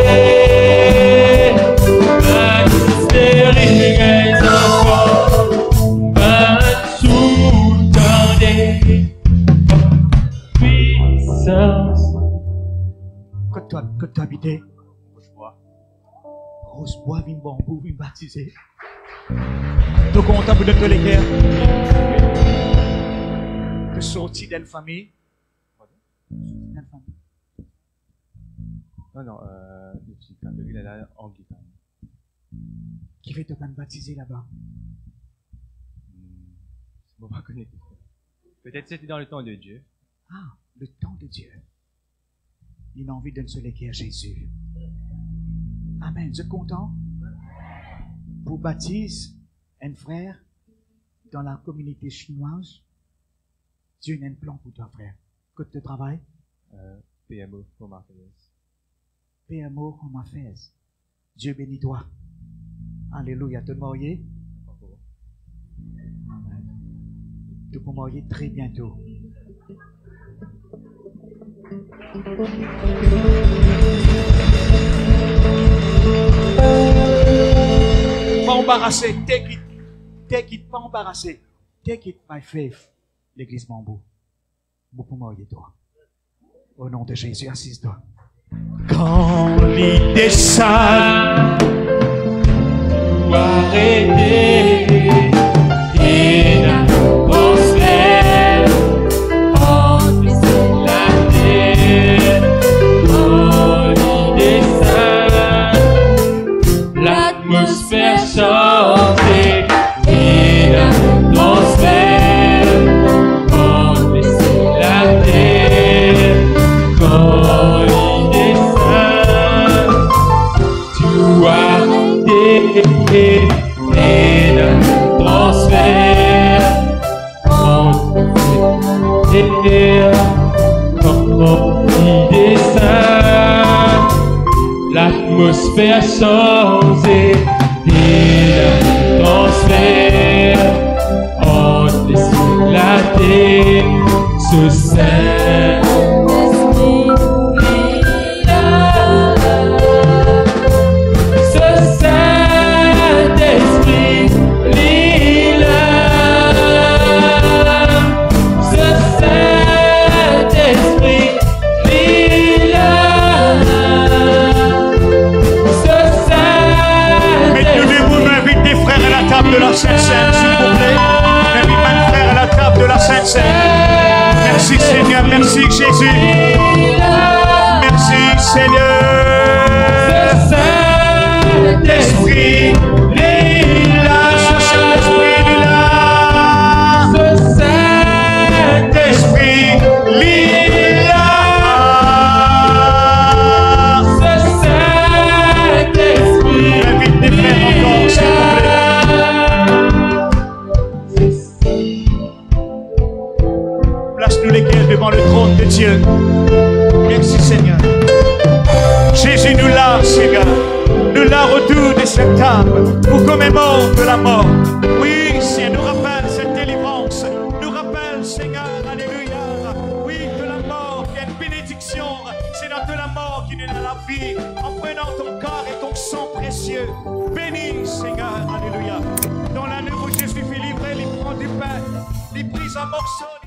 Speaker 1: pas d'hystérie, les enfants, pas de sous-tendez, puissance.
Speaker 2: Que tu habitais? Rosebois, vin bambou, vin baptisé. Tu content pour de te les cœurs? Tu sorti d'une famille? D'une famille.
Speaker 10: Non, je suis catholique là, anglican.
Speaker 2: Qui fait te pas baptiser là-bas?
Speaker 10: Je ne pas connaître. Peut-être c'était dans le temps de Dieu.
Speaker 2: Ah, le temps de Dieu. Il a envie de se léguer à Jésus. Amen. Vous êtes content? Pour baptiser un frère dans la communauté chinoise, Dieu a un plan pour toi, frère. Que tu travailles?
Speaker 10: PMO, Home Affairs.
Speaker 2: PMO, Home Affairs. Dieu bénit toi. Alléluia. Tu es marié? Amen. Tu peux marier très bientôt. Pas embarrassé, take it, pas embarrassé. Take it by faith, l'église Bambou. Beaucoup marier toi. Au nom de Jésus, assise-toi. Quand l'idée sale
Speaker 1: Ou arrêter et l'atmosphère emplisser la terre en l'idée sainte, l'atmosphère chantée et l'atmosphère emplisser la terre quand l'idée sainte, tu as été rempli des saints, l'atmosphère changée, et la transfert entre les cieux, la terre, ce Saint-Esprit là. Ce Saint-Esprit là. Ce Saint-Esprit là. Ce Saint-Esprit.
Speaker 2: Mettez-nous debout, invite des frères à la table de la Sainte Seine, s'il vous plaît. Invite un frère à la table de la Sainte Seine. Merci Seigneur, merci Jésus. Merci Seigneur. Saint-Esprit, là. Ce Saint-Esprit là. Ce Saint-Esprit là. Ce Saint-Esprit. Invite des frères encore, s'il vous plaît. Place-nous lesquels devant le trône de Dieu. Merci Seigneur. Jésus nous l'a, Seigneur. Nous l'a retour de cette table pour commémorer de la mort. Oui, Seigneur, nous rappelle cette délivrance. Nous rappelle, Seigneur, alléluia. Oui, de la mort qui est une bénédiction. C'est dans de la mort qui nous donne la vie. En prenant ton corps et ton sang précieux. Bénis, Seigneur, alléluia. Dans la nuit où Jésus fut livré, il prend du pain, il prit un morceau.